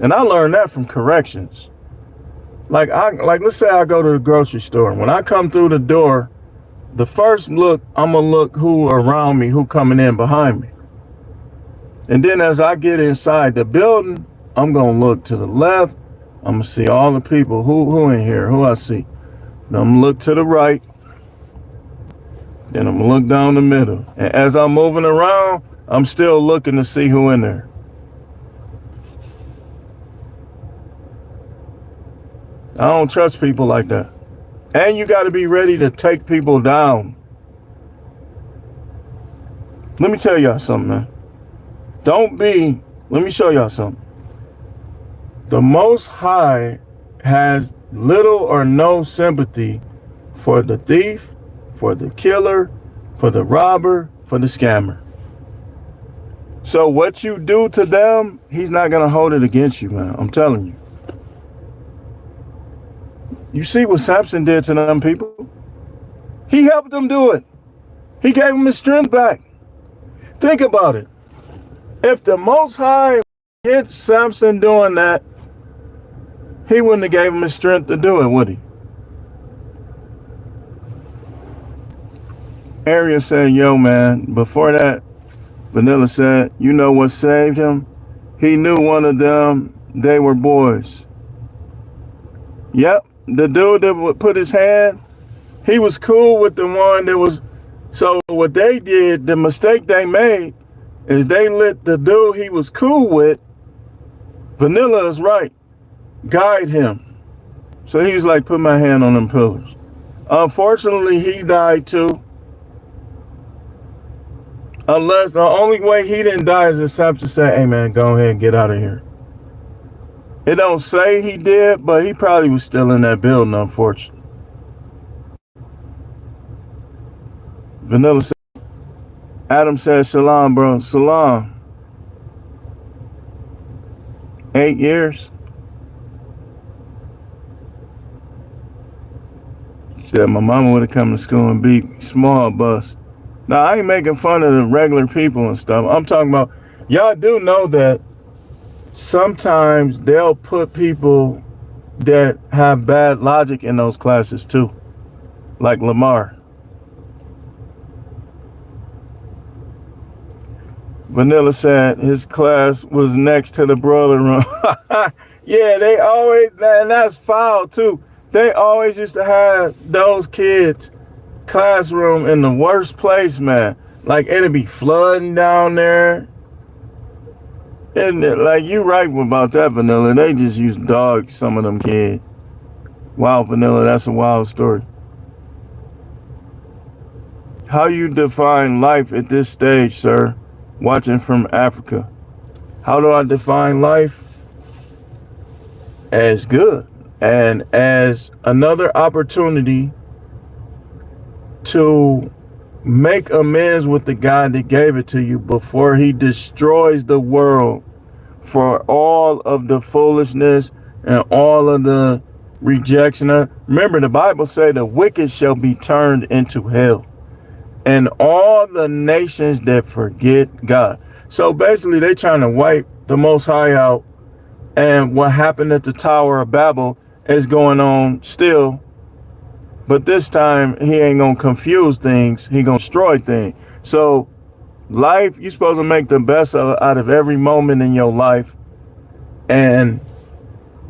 And I learned that from corrections. Like let's say I go to the grocery store. When I come through the door, the first look, I'm gonna look who around me, who coming in behind me. And then as I get inside the building, I'm gonna look to the left. I'm gonna see all the people who in here, who I see. Then I'm gonna look to the right. Then I'm gonna look down the middle. And as I'm moving around, I'm still looking to see who in there. I don't trust people like that. And you got to be ready to take people down. Let me tell y'all something, man. Let me show y'all something. The Most High has little or no sympathy for the thief, for the killer, for the robber, for the scammer. So what you do to them, he's not going to hold it against you, man. I'm telling you. You see what Samson did to them people? He helped them do it. He gave them his strength back. Think about it. If the Most High hit Samson doing that, he wouldn't have gave him his strength to do it, would he? Area said, yo, man, before that, Vanilla said, you know what saved him? He knew one of them, they were boys. Yep, the dude that would put his hand, he was cool with the one that was. So what they did, the mistake they made, is they let the dude he was cool with, Vanilla is right, guide him. So he was like, put my hand on them pillars. Unfortunately, he died too. Unless the only way he didn't die is if Samson said, hey man, go ahead and get out of here. It don't say he did, but he probably was still in that building, unfortunately. Vanilla said, Adam said, shalom, bro. Shalom. 8 years. Said my mama would have come to school and beat small bus. Now, I ain't making fun of the regular people and stuff. I'm talking about, y'all do know that sometimes they'll put people that have bad logic in those classes too. Like Lamar. Vanilla said his class was next to the broiler room. Yeah, they always, and that's foul too. They always used to have those kids' classroom in the worst place, man. Like it'd be flooding down there. Isn't it? Like you right about that, Vanilla. They just used to dog some of them kids. Wow, Vanilla, that's a wild story. How you define life at this stage, sir? Watching from Africa. How do I define life? As good and as another opportunity to make amends with the God that gave it to you before he destroys the world for all of the foolishness and all of the rejection. Remember, the Bible says the wicked shall be turned into hell and all the nations that forget God. So basically they trying to wipe the Most High out, and what happened at the Tower of Babel is going on still. But this time, he ain't going to confuse things. He going to destroy things. So life, you're supposed to make the best out of every moment in your life and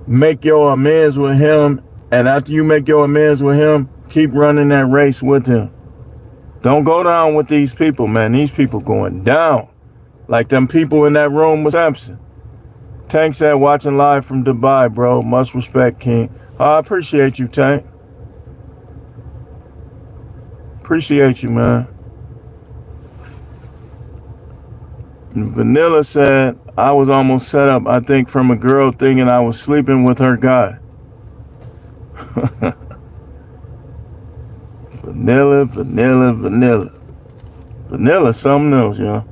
make your amends with him. And after you make your amends with him, keep running that race with him. Don't go down with these people, man. These people going down. Like them people in that room with Samson. Tank said, watching live from Dubai, bro. Much respect, King. I appreciate you, Tank. Appreciate you, man. And Vanilla said, I was almost set up, I think, from a girl thinking I was sleeping with her guy. Vanilla, vanilla, vanilla. Vanilla, something else, y'all.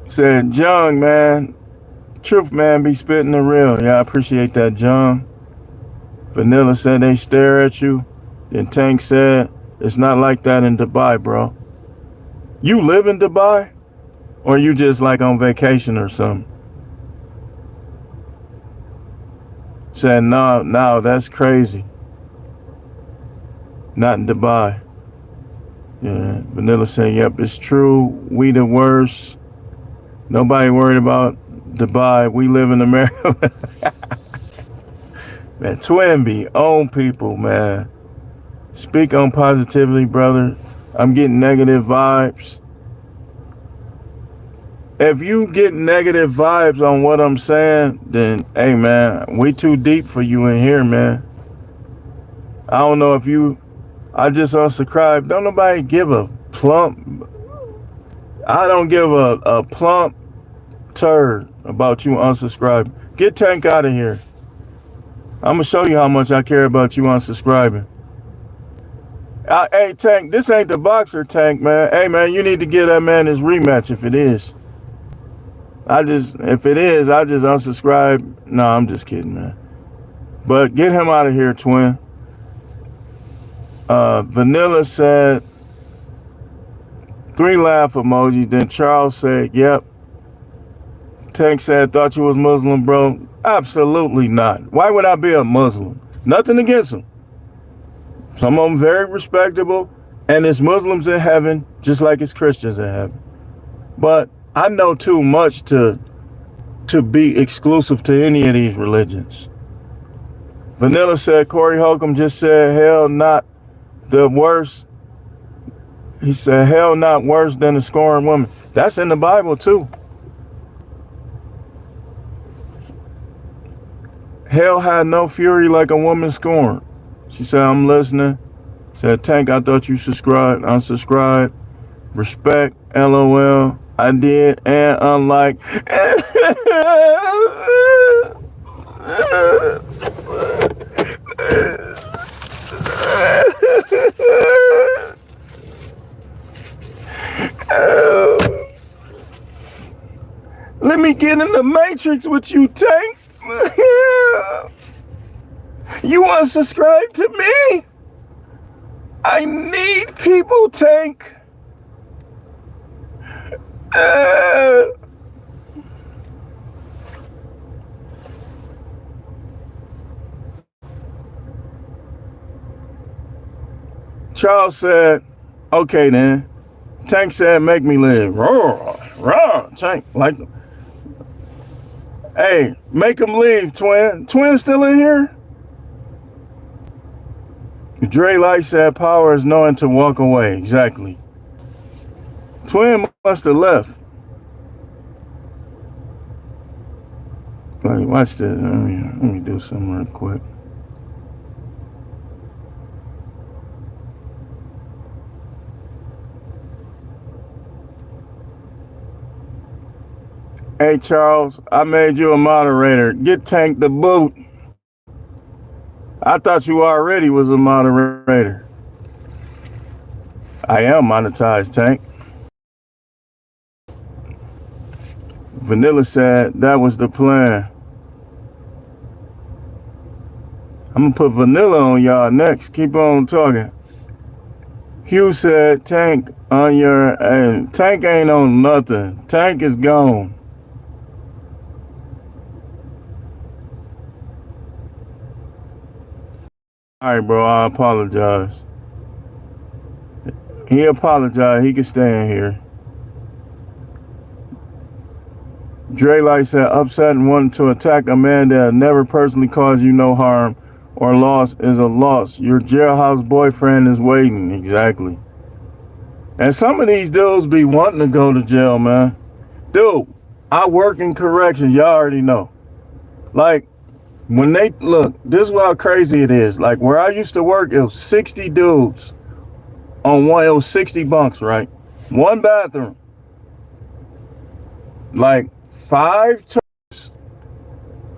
Said, John, man. Truth, man, be spitting the real. Yeah, I appreciate that, John. Vanilla said they stare at you. Then Tank said, it's not like that in Dubai, bro. You live in Dubai? Or you just like on vacation or something? Said, no, that's crazy. Not in Dubai. Yeah, Vanilla said, yep, it's true. We the worst. Nobody worried about Dubai. We live in America. Man, Twinbee, own people, man. Speak on positively, brother. I'm getting negative vibes. If you get negative vibes on what I'm saying, then, hey, man, we too deep for you in here, man. I don't know if I just unsubscribed. Don't nobody give a plump. I don't give a plump turd about you unsubscribing. Get Tank out of here. I'm going to show you how much I care about you unsubscribing. Hey, Tank, this ain't the boxer, Tank, man. Hey, man, you need to give that man his rematch if it is. If it is, I just unsubscribe. No, I'm just kidding, man. But get him out of here, twin. Vanilla said 3 laugh emojis. Then Charles said, yep. Tank said, thought you was Muslim, bro. Absolutely not. Why would I be a Muslim? Nothing against him. Some of them very respectable, and it's Muslims in heaven, just like it's Christians in heaven. But I know too much to be exclusive to any of these religions. Vanilla said, Corey Holcomb just said, hell not the worst. He said, hell not worse than a scorned woman. That's in the Bible too. Hell had no fury like a woman scorned. She said, I'm listening. Said, Tank, I thought you subscribed. Unsubscribed. Respect. LOL. I did. And unlike. Let me get in the matrix with you, Tank. You unsubscribe to me? I need people, Tank. Charles said, okay then. Tank said, make me live. Roar, roar, Tank. Like, hey, make him leave, Twin. Twin still in here? Dre Light said, power is knowing to walk away. Exactly. Twin must have left. Wait, watch this. Let me do something real quick. Hey, Charles, I made you a moderator. Get Tank the boot. I thought you already was a moderator. I am monetized, Tank. Vanilla said that was the plan. I'm gonna put Vanilla on y'all next. Keep on talking. Hugh said, Tank on your, and Tank ain't on nothing. Tank is gone. All right, bro, I apologize. He apologized. He can stay in here. Dre Light said, upset and wanting to attack a man that never personally caused you no harm or loss is a loss. Your jailhouse boyfriend is waiting. Exactly. And some of these dudes be wanting to go to jail, man. Dude, I work in corrections. Y'all already know. Like, when they, look, this is how crazy it is. Like, where I used to work, it was 60 dudes on one. It was 60 bunks, right? One bathroom. Like, 5 turns.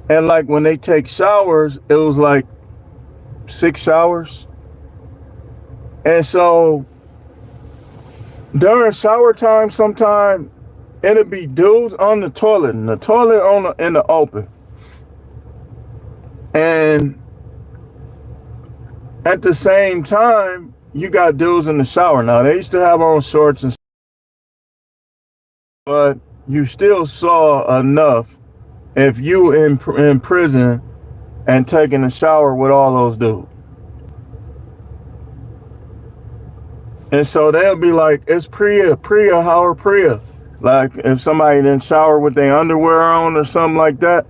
And, like, when they take showers, it was like 6 showers. And so, during shower time, sometime, it'd be dudes on the toilet, and the toilet in the open. And at the same time, you got dudes in the shower. Now, they used to have on shorts and stuff, but you still saw enough if you in prison and taking a shower with all those dudes. And so they'll be like, it's Priya, how are Priya? Like if somebody didn't shower with their underwear on or something like that.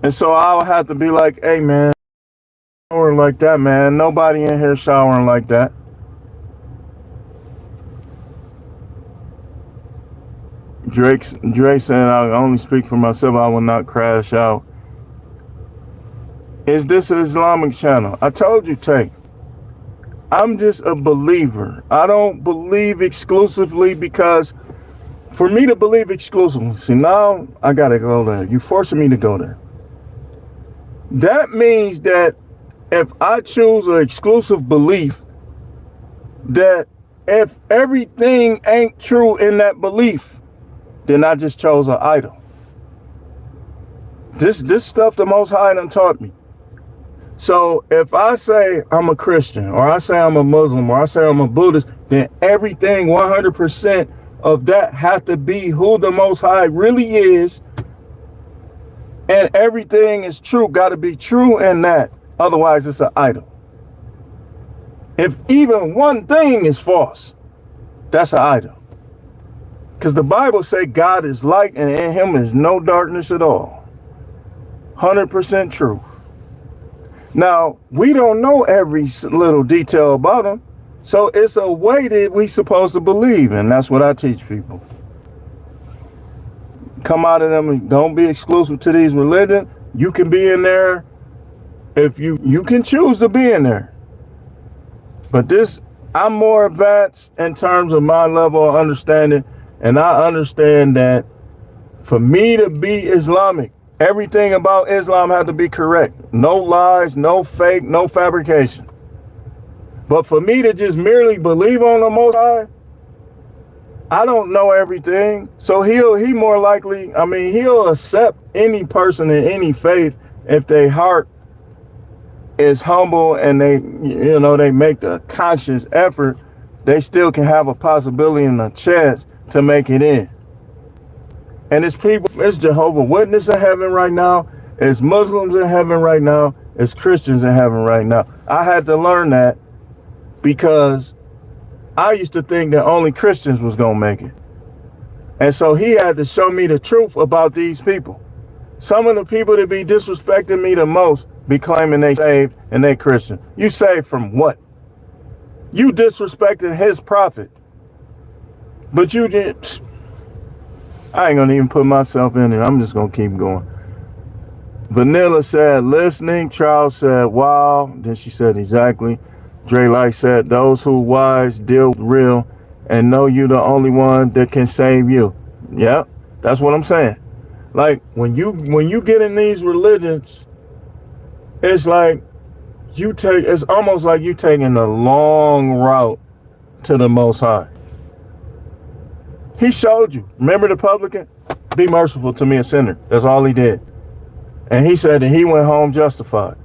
And so I would have to be like, hey, man, showering like that, man. Nobody in here showering like that. Drake said, I only speak for myself. I will not crash out. Is this an Islamic channel? I told you, Tank. I'm just a believer. I don't believe exclusively because for me to believe exclusively, see, now I got to go there. You're forcing me to go there. That means that if I choose an exclusive belief, that if everything ain't true in that belief, then I just chose an idol. This stuff the Most High done taught me. So if I say I'm a Christian, or I say I'm a Muslim, or I say I'm a Buddhist, then everything 100% of that have to be who the Most High really is. And everything is true, got to be true in that. Otherwise, it's an idol. If even one thing is false, that's an idol. Because the Bible say God is light and in him is no darkness at all. 100% truth. Now, we don't know every little detail about him. So it's a way that we supposed to believe. And that's what I teach people. Come out of them and don't be exclusive to these religions. You can be in there if you can choose to be in there. But I'm more advanced in terms of my level of understanding. And I understand that for me to be Islamic, everything about Islam had to be correct. No lies, no fake, no fabrication. But for me to just merely believe on the Most High, I don't know everything. So he more likely, he'll accept any person in any faith if their heart is humble and they make the conscious effort. They still can have a possibility and a chance to make it in. And it's Jehovah's Witnesses in heaven right now. It's Muslims in heaven right now. It's Christians in heaven right now. I had to learn that because I used to think that only Christians was going to make it. And so he had to show me the truth about these people. Some of the people that be disrespecting me the most be claiming they saved and they Christian. You saved from what? You disrespected his prophet. But you did. I ain't going to even put myself in it. I'm just going to keep going. Vanilla said, listening. Charles said, wow. Then she said, exactly. Dre Light said, those who wise deal with real and know you the only one that can save you. Yeah, that's what I'm saying. Like when you get in these religions, it's like it's almost like you taking a long route to the Most High. He showed you. Remember the publican? Be merciful to me, a sinner. That's all he did. And he said that he went home justified.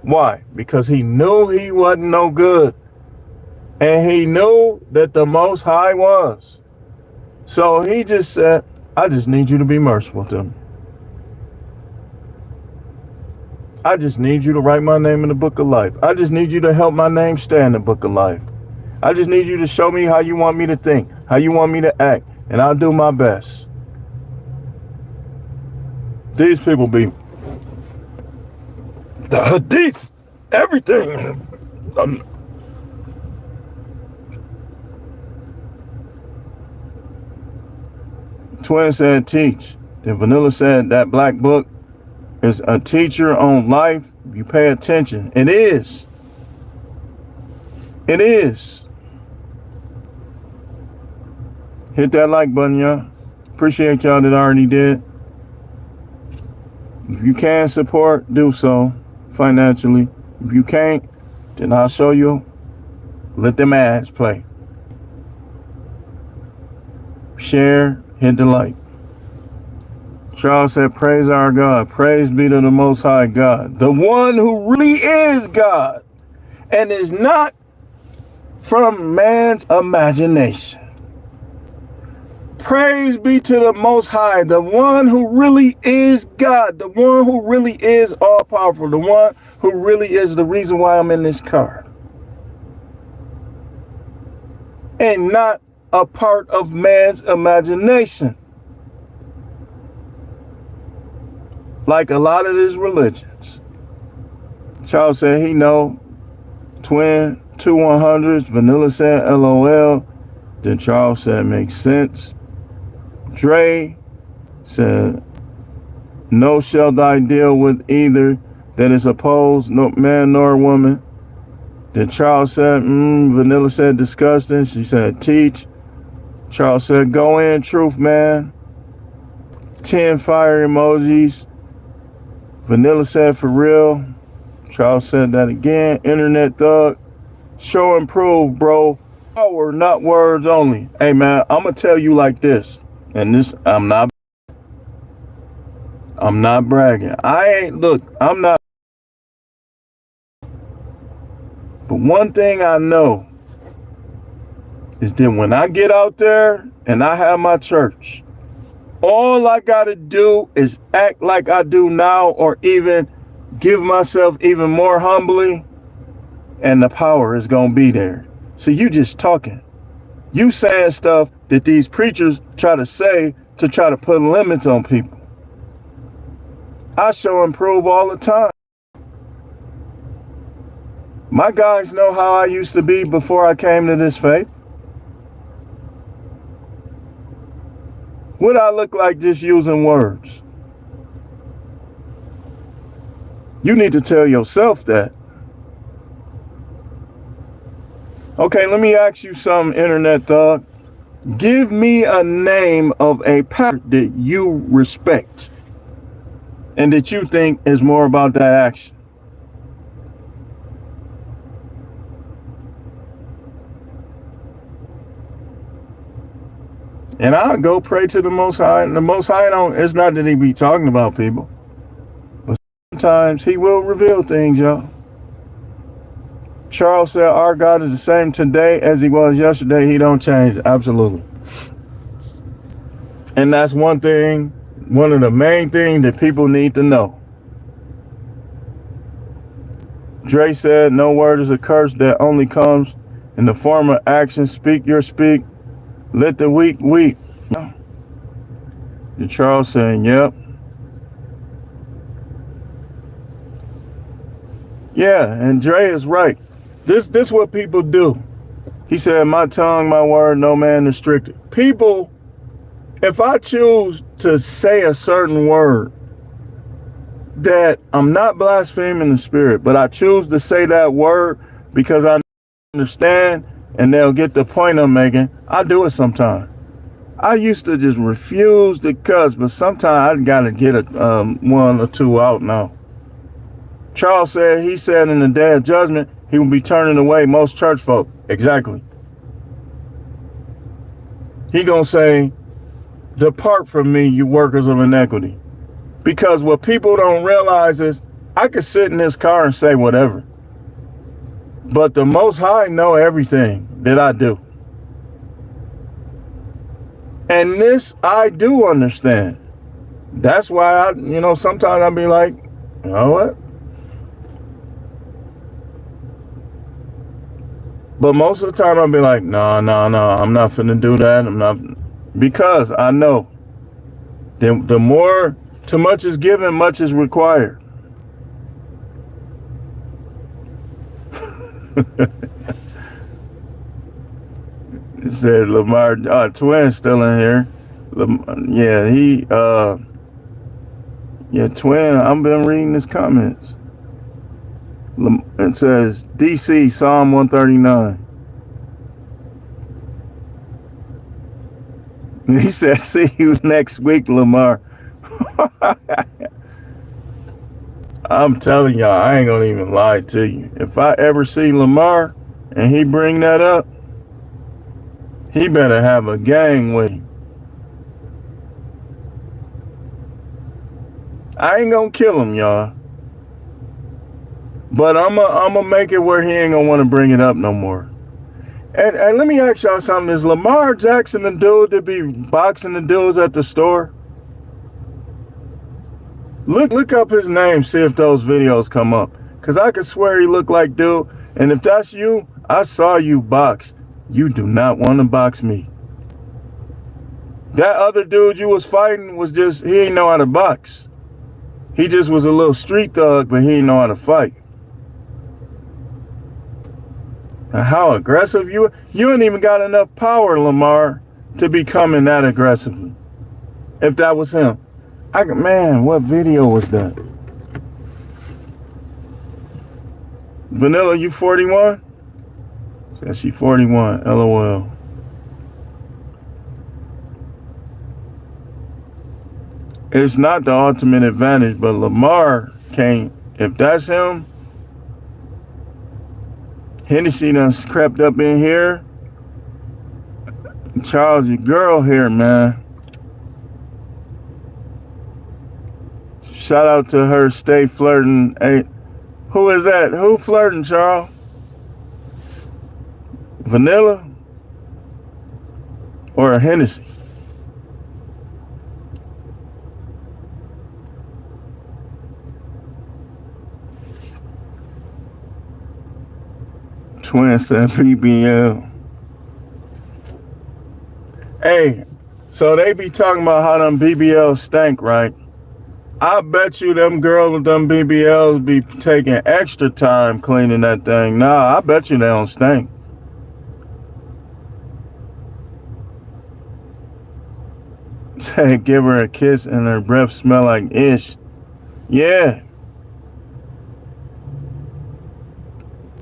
Why? Because he knew he wasn't no good. And he knew that the Most High was. So he just said, I just need you to be merciful to me. I just need you to write my name in the book of life. I just need you to help my name stay in the book of life. I just need you to show me how you want me to think, how you want me to act, and I'll do my best. These people be the hadith, everything. Twin said teach. Then Vanilla said that black book is a teacher on life. You pay attention. It is. It is. Hit that like button, y'all. Appreciate y'all that already did. If you can support, do so financially. If you can't, then I'll show you. Let them ads play. Share, hit the like. Charles said, praise our God. Praise be to the Most High God. The one who really is God and is not from man's imagination. Praise be to the Most High, the one who really is God, the one who really is all powerful, the one who really is the reason why I'm in this car. And not a part of man's imagination. Like a lot of these religions. Charles said he know. Twin, 2 100s. Vanilla said LOL. Then Charles said makes sense. Dre said, no shall thy deal with either that is opposed, no man nor woman. Then Charles said, Vanilla said disgusting. She said teach. Charles said go in, truth man. 10 fire emojis. Vanilla said for real. Charles said that again. Internet thug. Show and prove, bro. Power, not words only. Hey man, I'm gonna tell you like this. And this, I'm not bragging. I'm not. But one thing I know is that when I get out there and I have my church, all I gotta do is act like I do now, or even give myself even more humbly, and the power is going to be there. See, you just talking. You saying stuff that these preachers try to say to try to put limits on people. I show and prove all the time. My guys know how I used to be before I came to this faith. What I look like just using words? You need to tell yourself that. Okay, let me ask you something, internet thug. Give me a name of a pastor that you respect and that you think is more about that action. And I'll go pray to the Most High. And the Most High it's not that he be talking about people, but sometimes he will reveal things, y'all. Charles said our God is the same today as he was yesterday. He don't change. Absolutely. And that's one thing, one of the main things that people need to know. Dre said, no word is a curse that only comes in the form of action. Speak your speak. Let the weak weep. And Charles saying, yep. Yeah, and Dre is right. This what people do. He said, my tongue, my word, no man restricted. People, if I choose to say a certain word that I'm not blaspheming the spirit, but I choose to say that word because I understand and they'll get the point I'm making, I do it sometimes. I used to just refuse to cuss, but sometimes I gotta get a one or two out now. Charles said, he said in the day of judgment, he will be turning away most church folk. Exactly. He gonna say, depart from me, you workers of iniquity. Because what people don't realize is I could sit in this car and say whatever. But the Most High know everything that I do. And this I do understand. That's why sometimes I'll be like, you know what? But most of the time I'll be like, no, I'm not finna do that. I'm not, because I know the more, too much is given, much is required. It said Lamar Twin still in here. Twin, I've been reading his comments. It says DC Psalm 139. He said, see you next week, Lamar. I'm telling y'all, I ain't gonna even lie to you. If I ever see Lamar and he bring that up, he better have a gang with him. I ain't gonna kill him, y'all. But I'm gonna make it where he ain't gonna want to bring it up no more. And let me ask y'all something. Is Lamar Jackson the dude that be boxing the dudes at the store? Look up his name, see if those videos come up. Because I could swear he looked like dude. And if that's you, I saw you box. You do not want to box me. That other dude you was fighting was just, he ain't know how to box. He just was a little street thug, but he ain't know how to fight. And how aggressive you ain't even got enough power, Lamar, to be coming that aggressively. If that was him. Man, what video was that? Vanilla, you 41? Says she 41, LOL. It's not the ultimate advantage, but Lamar can't. If that's him, Hennessy done crept up in here. Charles, your girl here, man. Shout out to her, stay flirting. Hey, who is that? Who flirting, Charles? Vanilla? Or Hennessy? Twin said BBL. Hey, so they be talking about how them BBLs stank, right? I bet you them girls with them BBLs be taking extra time cleaning that thing. Nah, I bet you they don't stink. Say, give her a kiss and her breath smell like ish. Yeah.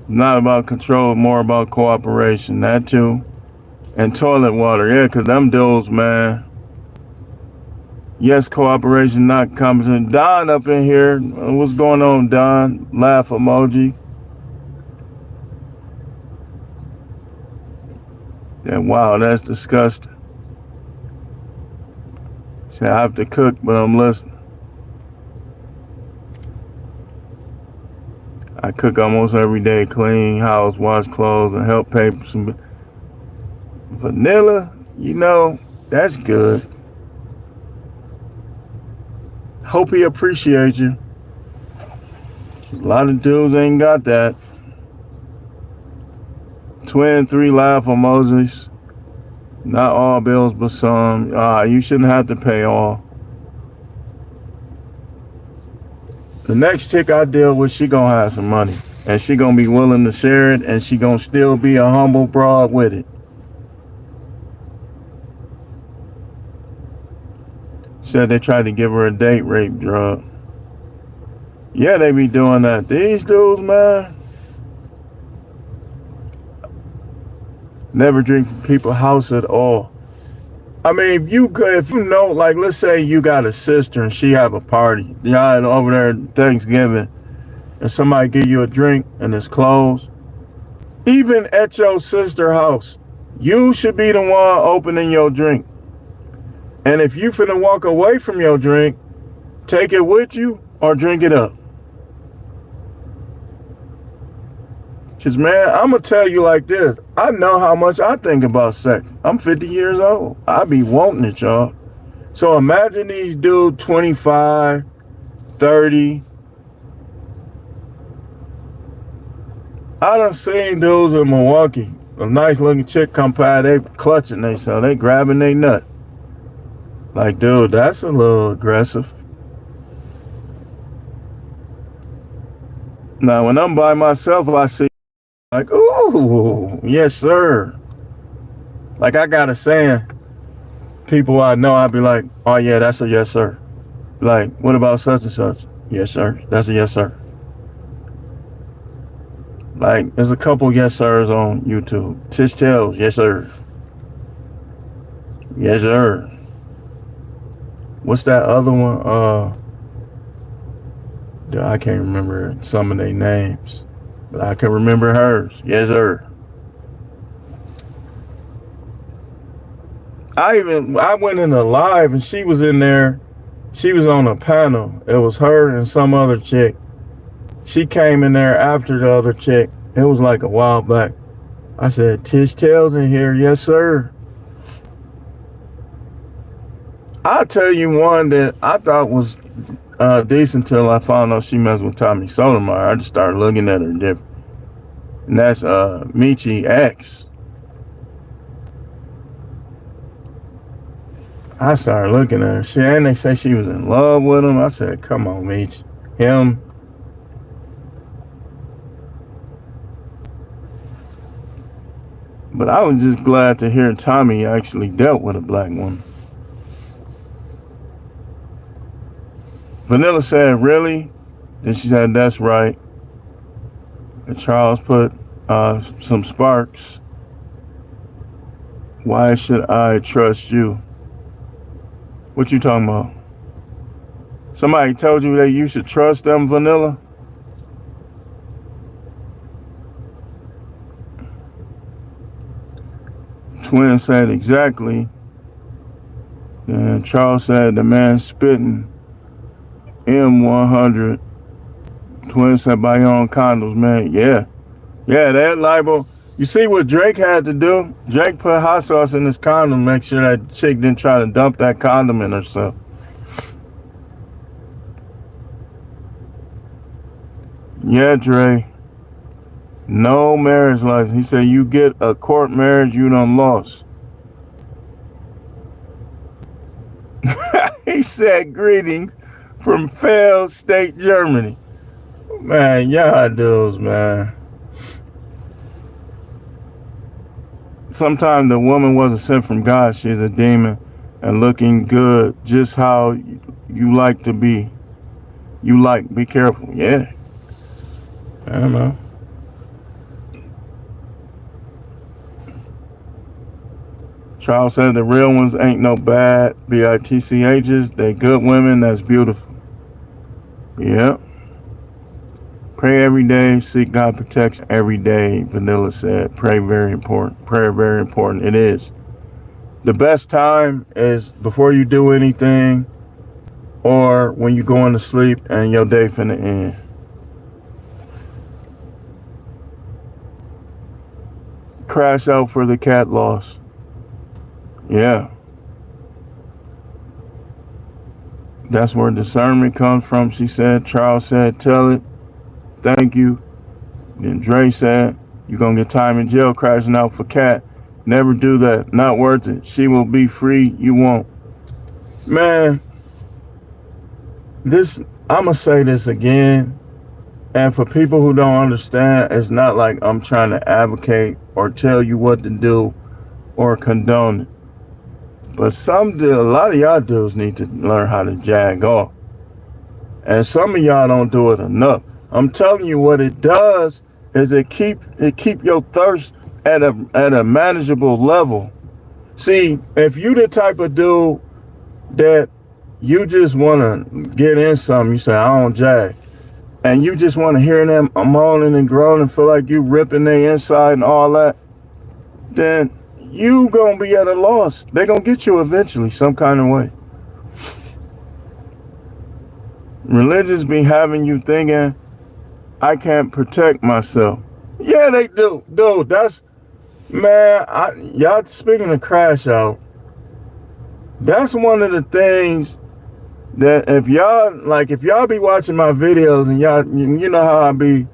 Not about control, more about cooperation. That too. And toilet water. Yeah, because them dudes, man. Yes, cooperation, not competition. Don up in here. What's going on, Don? Laugh emoji. Yeah, wow, that's disgusting. See, I have to cook, but I'm listening. I cook almost every day, clean house, wash clothes, and help pay for some vanilla. You know, that's good. Hope he appreciates you. A lot of dudes ain't got that. Twin 3 laugh emojis. Not all bills, but some. You shouldn't have to pay all. The next chick I deal with, she gonna have some money. And she gonna be willing to share it, and she gonna still be a humble broad with it. Said they tried to give her a date rape drug. Yeah, they be doing that. These dudes, man. Never drink from people's house at all. I mean, if you know, like, let's say you got a sister and she have a party. Y'all over there at Thanksgiving, and somebody give you a drink and it's closed. Even at your sister's house, you should be the one opening your drink. And if you finna walk away from your drink, take it with you or drink it up. Cause man, I'm gonna tell you like this. I know how much I think about sex. I'm 50 years old. I be wanting it, y'all. So imagine these dudes 25, 30. I done seen dudes in Milwaukee. A nice looking chick come by, they clutching themselves, they grabbing they nut. Like, dude, that's a little aggressive. Now, when I'm by myself, I see like, ooh, yes, sir. Like, I got a saying. People I know, I'd be like, oh, yeah, that's a yes, sir. Like, what about such and such? Yes, sir. That's a yes, sir. Like, there's a couple yes, sirs on YouTube. Tish Tells, yes, sir. Yes, sir. What's that other one? I can't remember some of their names. But I can remember hers. Yes, sir. I went in a live and she was in there. She was on a panel. It was her and some other chick. She came in there after the other chick. It was like a while back. I said, Tish Tells in here. Yes, sir. I'll tell you one that I thought was decent until I found out she messed with Tommy Sotomayor. I just started looking at her different. And that's Michi X. I started looking at her. And they say she was in love with him. I said, come on, Michi. Him. But I was just glad to hear Tommy actually dealt with a black woman. Vanilla said, really? Then she said, that's right. And Charles put some sparks. Why should I trust you? What you talking about? Somebody told you that you should trust them, Vanilla? Twin said exactly. And Charles said the man spitting M100. Twin said buy your own condoms, man. Yeah, that libel. You see what Drake had to do? Drake put hot sauce in his condom, make sure that chick didn't try to dump that condom in herself. Yeah, Dre. No marriage license. He said you get a court marriage, you done lost. He said greetings from failed state Germany. Man, y'all dudes, man. Sometimes the woman wasn't sent from God. She's a demon and looking good just how you like to be. You like, be careful. Yeah. I don't know. Charles said the real ones ain't no bad bitchs. They good women that's beautiful. Yep. Pray every day, seek God protection every day. Vanilla said, pray very important. Prayer very important. It is. The best time is before you do anything or when you're going to sleep and your day finna end. Crash out for the cat loss. Yeah. That's where discernment comes from, she said. Charles said, tell it. Thank you. Then Dre said, you're going to get time in jail crashing out for cat. Never do that. Not worth it. She will be free. You won't. Man, I'm going to say this again. And for people who don't understand, it's not like I'm trying to advocate or tell you what to do or condone it. But a lot of y'all dudes need to learn how to jag off. And some of y'all don't do it enough. I'm telling you what it does is it keep your thirst at a manageable level. See, if you the type of dude that you just want to get in something, you say, I don't jag. And you just want to hear them moaning and groaning, feel like you ripping their inside and all that, then you going to be at a loss. They going to get you eventually, some kind of way. Religions be having you thinking, I can't protect myself. Yeah, they do. Dude, that's, man, y'all speaking of crash out, that's one of the things that if y'all be watching my videos and y'all, you know how I be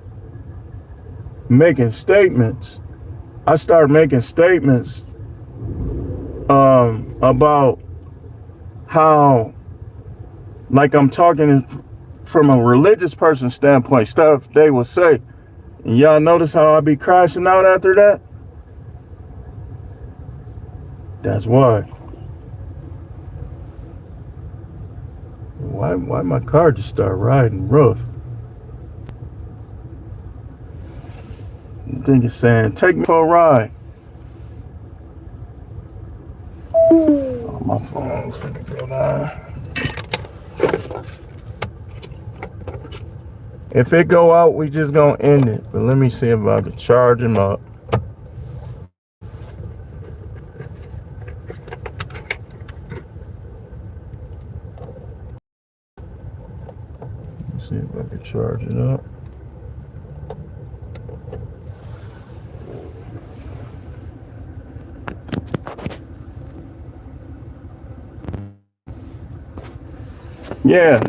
making statements. I start making statements about how, like I'm talking from a religious person's standpoint, stuff they will say. And y'all notice how I be crashing out after that? That's why. Why my car just start riding rough? I think it's saying, take me for a ride. Oh, my phone's finna go down. If it go out, we just gonna end it. But let me see if I can charge him up. Let's see if I can charge it up. Yeah,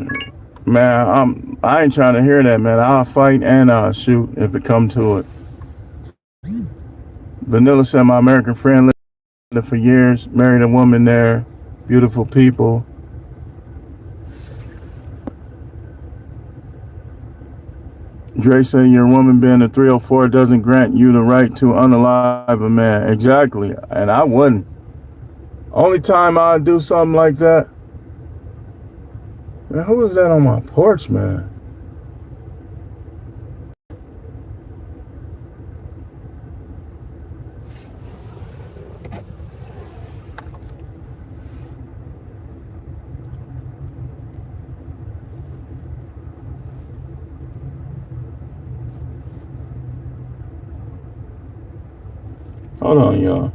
man, I ain't trying to hear that, man. I'll fight and I'll shoot if it come to it. Vanilla said my American friend lived there for years, married a woman there, beautiful people. Dre said your woman being a 304 doesn't grant you the right to unalive a man. Exactly, and I wouldn't. Only time I'd do something like that. Man, who was that on my porch, man? Hold on, y'all.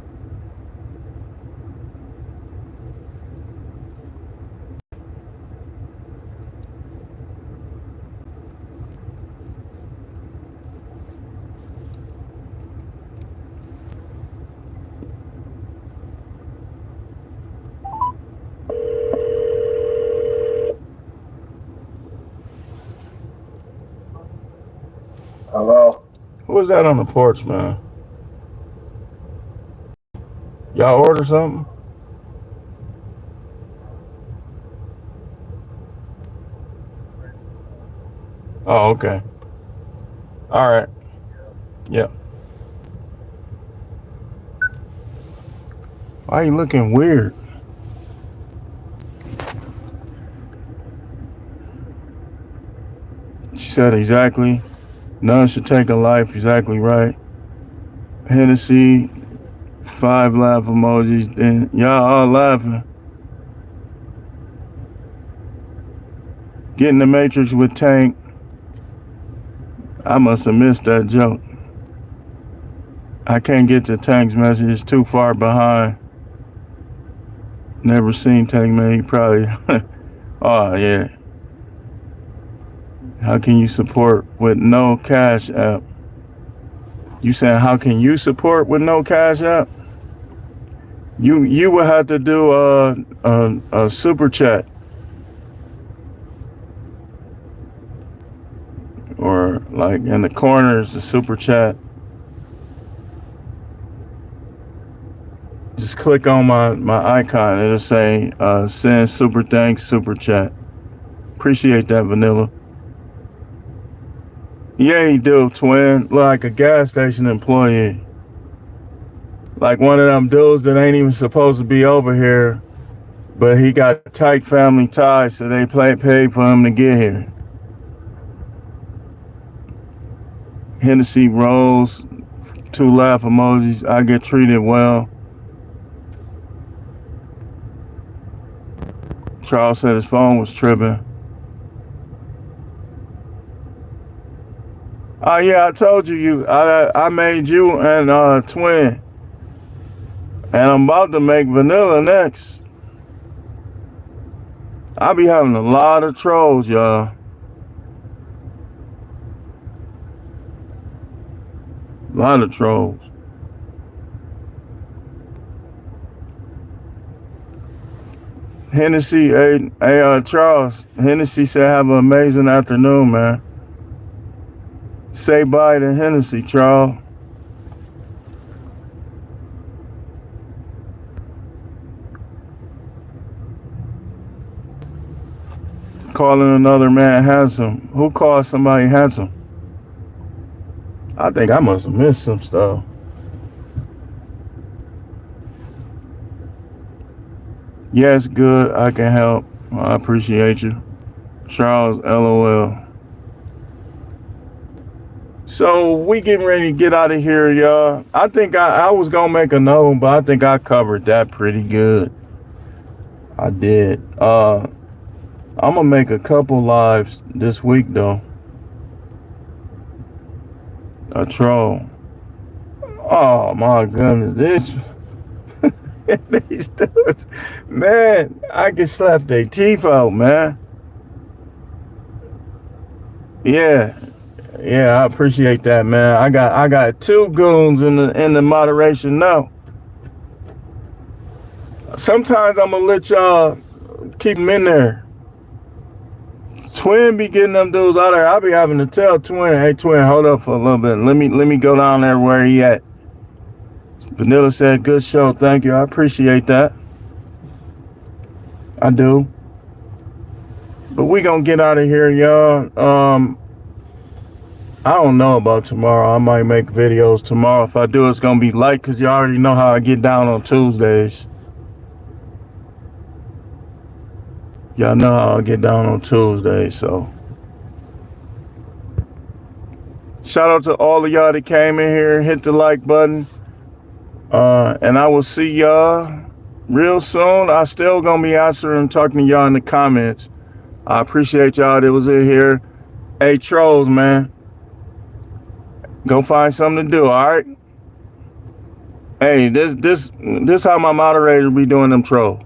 Hello? Who was that on the porch, man? Y'all order something? Oh, okay. All right. Yeah. Why you looking weird? She said exactly. None should take a life. Exactly right. Hennessy, 5 laugh emojis. Then y'all all laughing. Getting the Matrix with Tank. I must have missed that joke. I can't get to Tank's message. It's too far behind. Never seen Tank, man. He probably. Oh, yeah. How can you support with no cash app? You saying how can you support with no cash app? You would have to do a super chat or like in the corners the super chat. Just click on my icon. It'll say send super thanks super chat. Appreciate that, Vanilla. Yeah, he do, twin. Like a gas station employee. Like one of them dudes that ain't even supposed to be over here, but he got tight family ties, so they paid for him to get here. Hennessy rolls, 2 laugh emojis. I get treated well. Charles said his phone was tripping. Oh yeah, I told you I made you and twin. And I'm about to make Vanilla next. I be having a lot of trolls, y'all. A lot of trolls. Hennessy, Charles. Hennessy said have an amazing afternoon, man. Say bye to Hennessy, Charles. Calling another man handsome. Who calls somebody handsome? I think I must have missed some stuff. Yes, good. I can help. I appreciate you. Charles, LOL. So we getting ready to get out of here, y'all. I think I was gonna make a note, but I think I covered that pretty good. I did. I'm gonna make a couple lives this week though. A troll. Oh my goodness, these dudes, man, I can slap their teeth out, man. Yeah, I appreciate that, man. I got 2 goons in the moderation now. Sometimes I'm gonna let y'all keep them in there. Twin be getting them dudes out there. I be having to tell Twin, hey Twin, hold up for a little bit. Let me go down there where he at. Vanilla said, good show, thank you. I appreciate that. I do. But we gonna get out of here, y'all. I don't know about tomorrow. I might make videos tomorrow. If I do, it's gonna be light because you already know how I get down on Tuesdays. Y'all know how I get down on Tuesdays, so. Shout out to all of y'all that came in here, hit the like button. And I will see y'all real soon. I still gonna be answering and talking to y'all in the comments. I appreciate y'all that was in here. Hey trolls, man. Go find something to do, alright? Hey, this how my moderator be doing them trolls.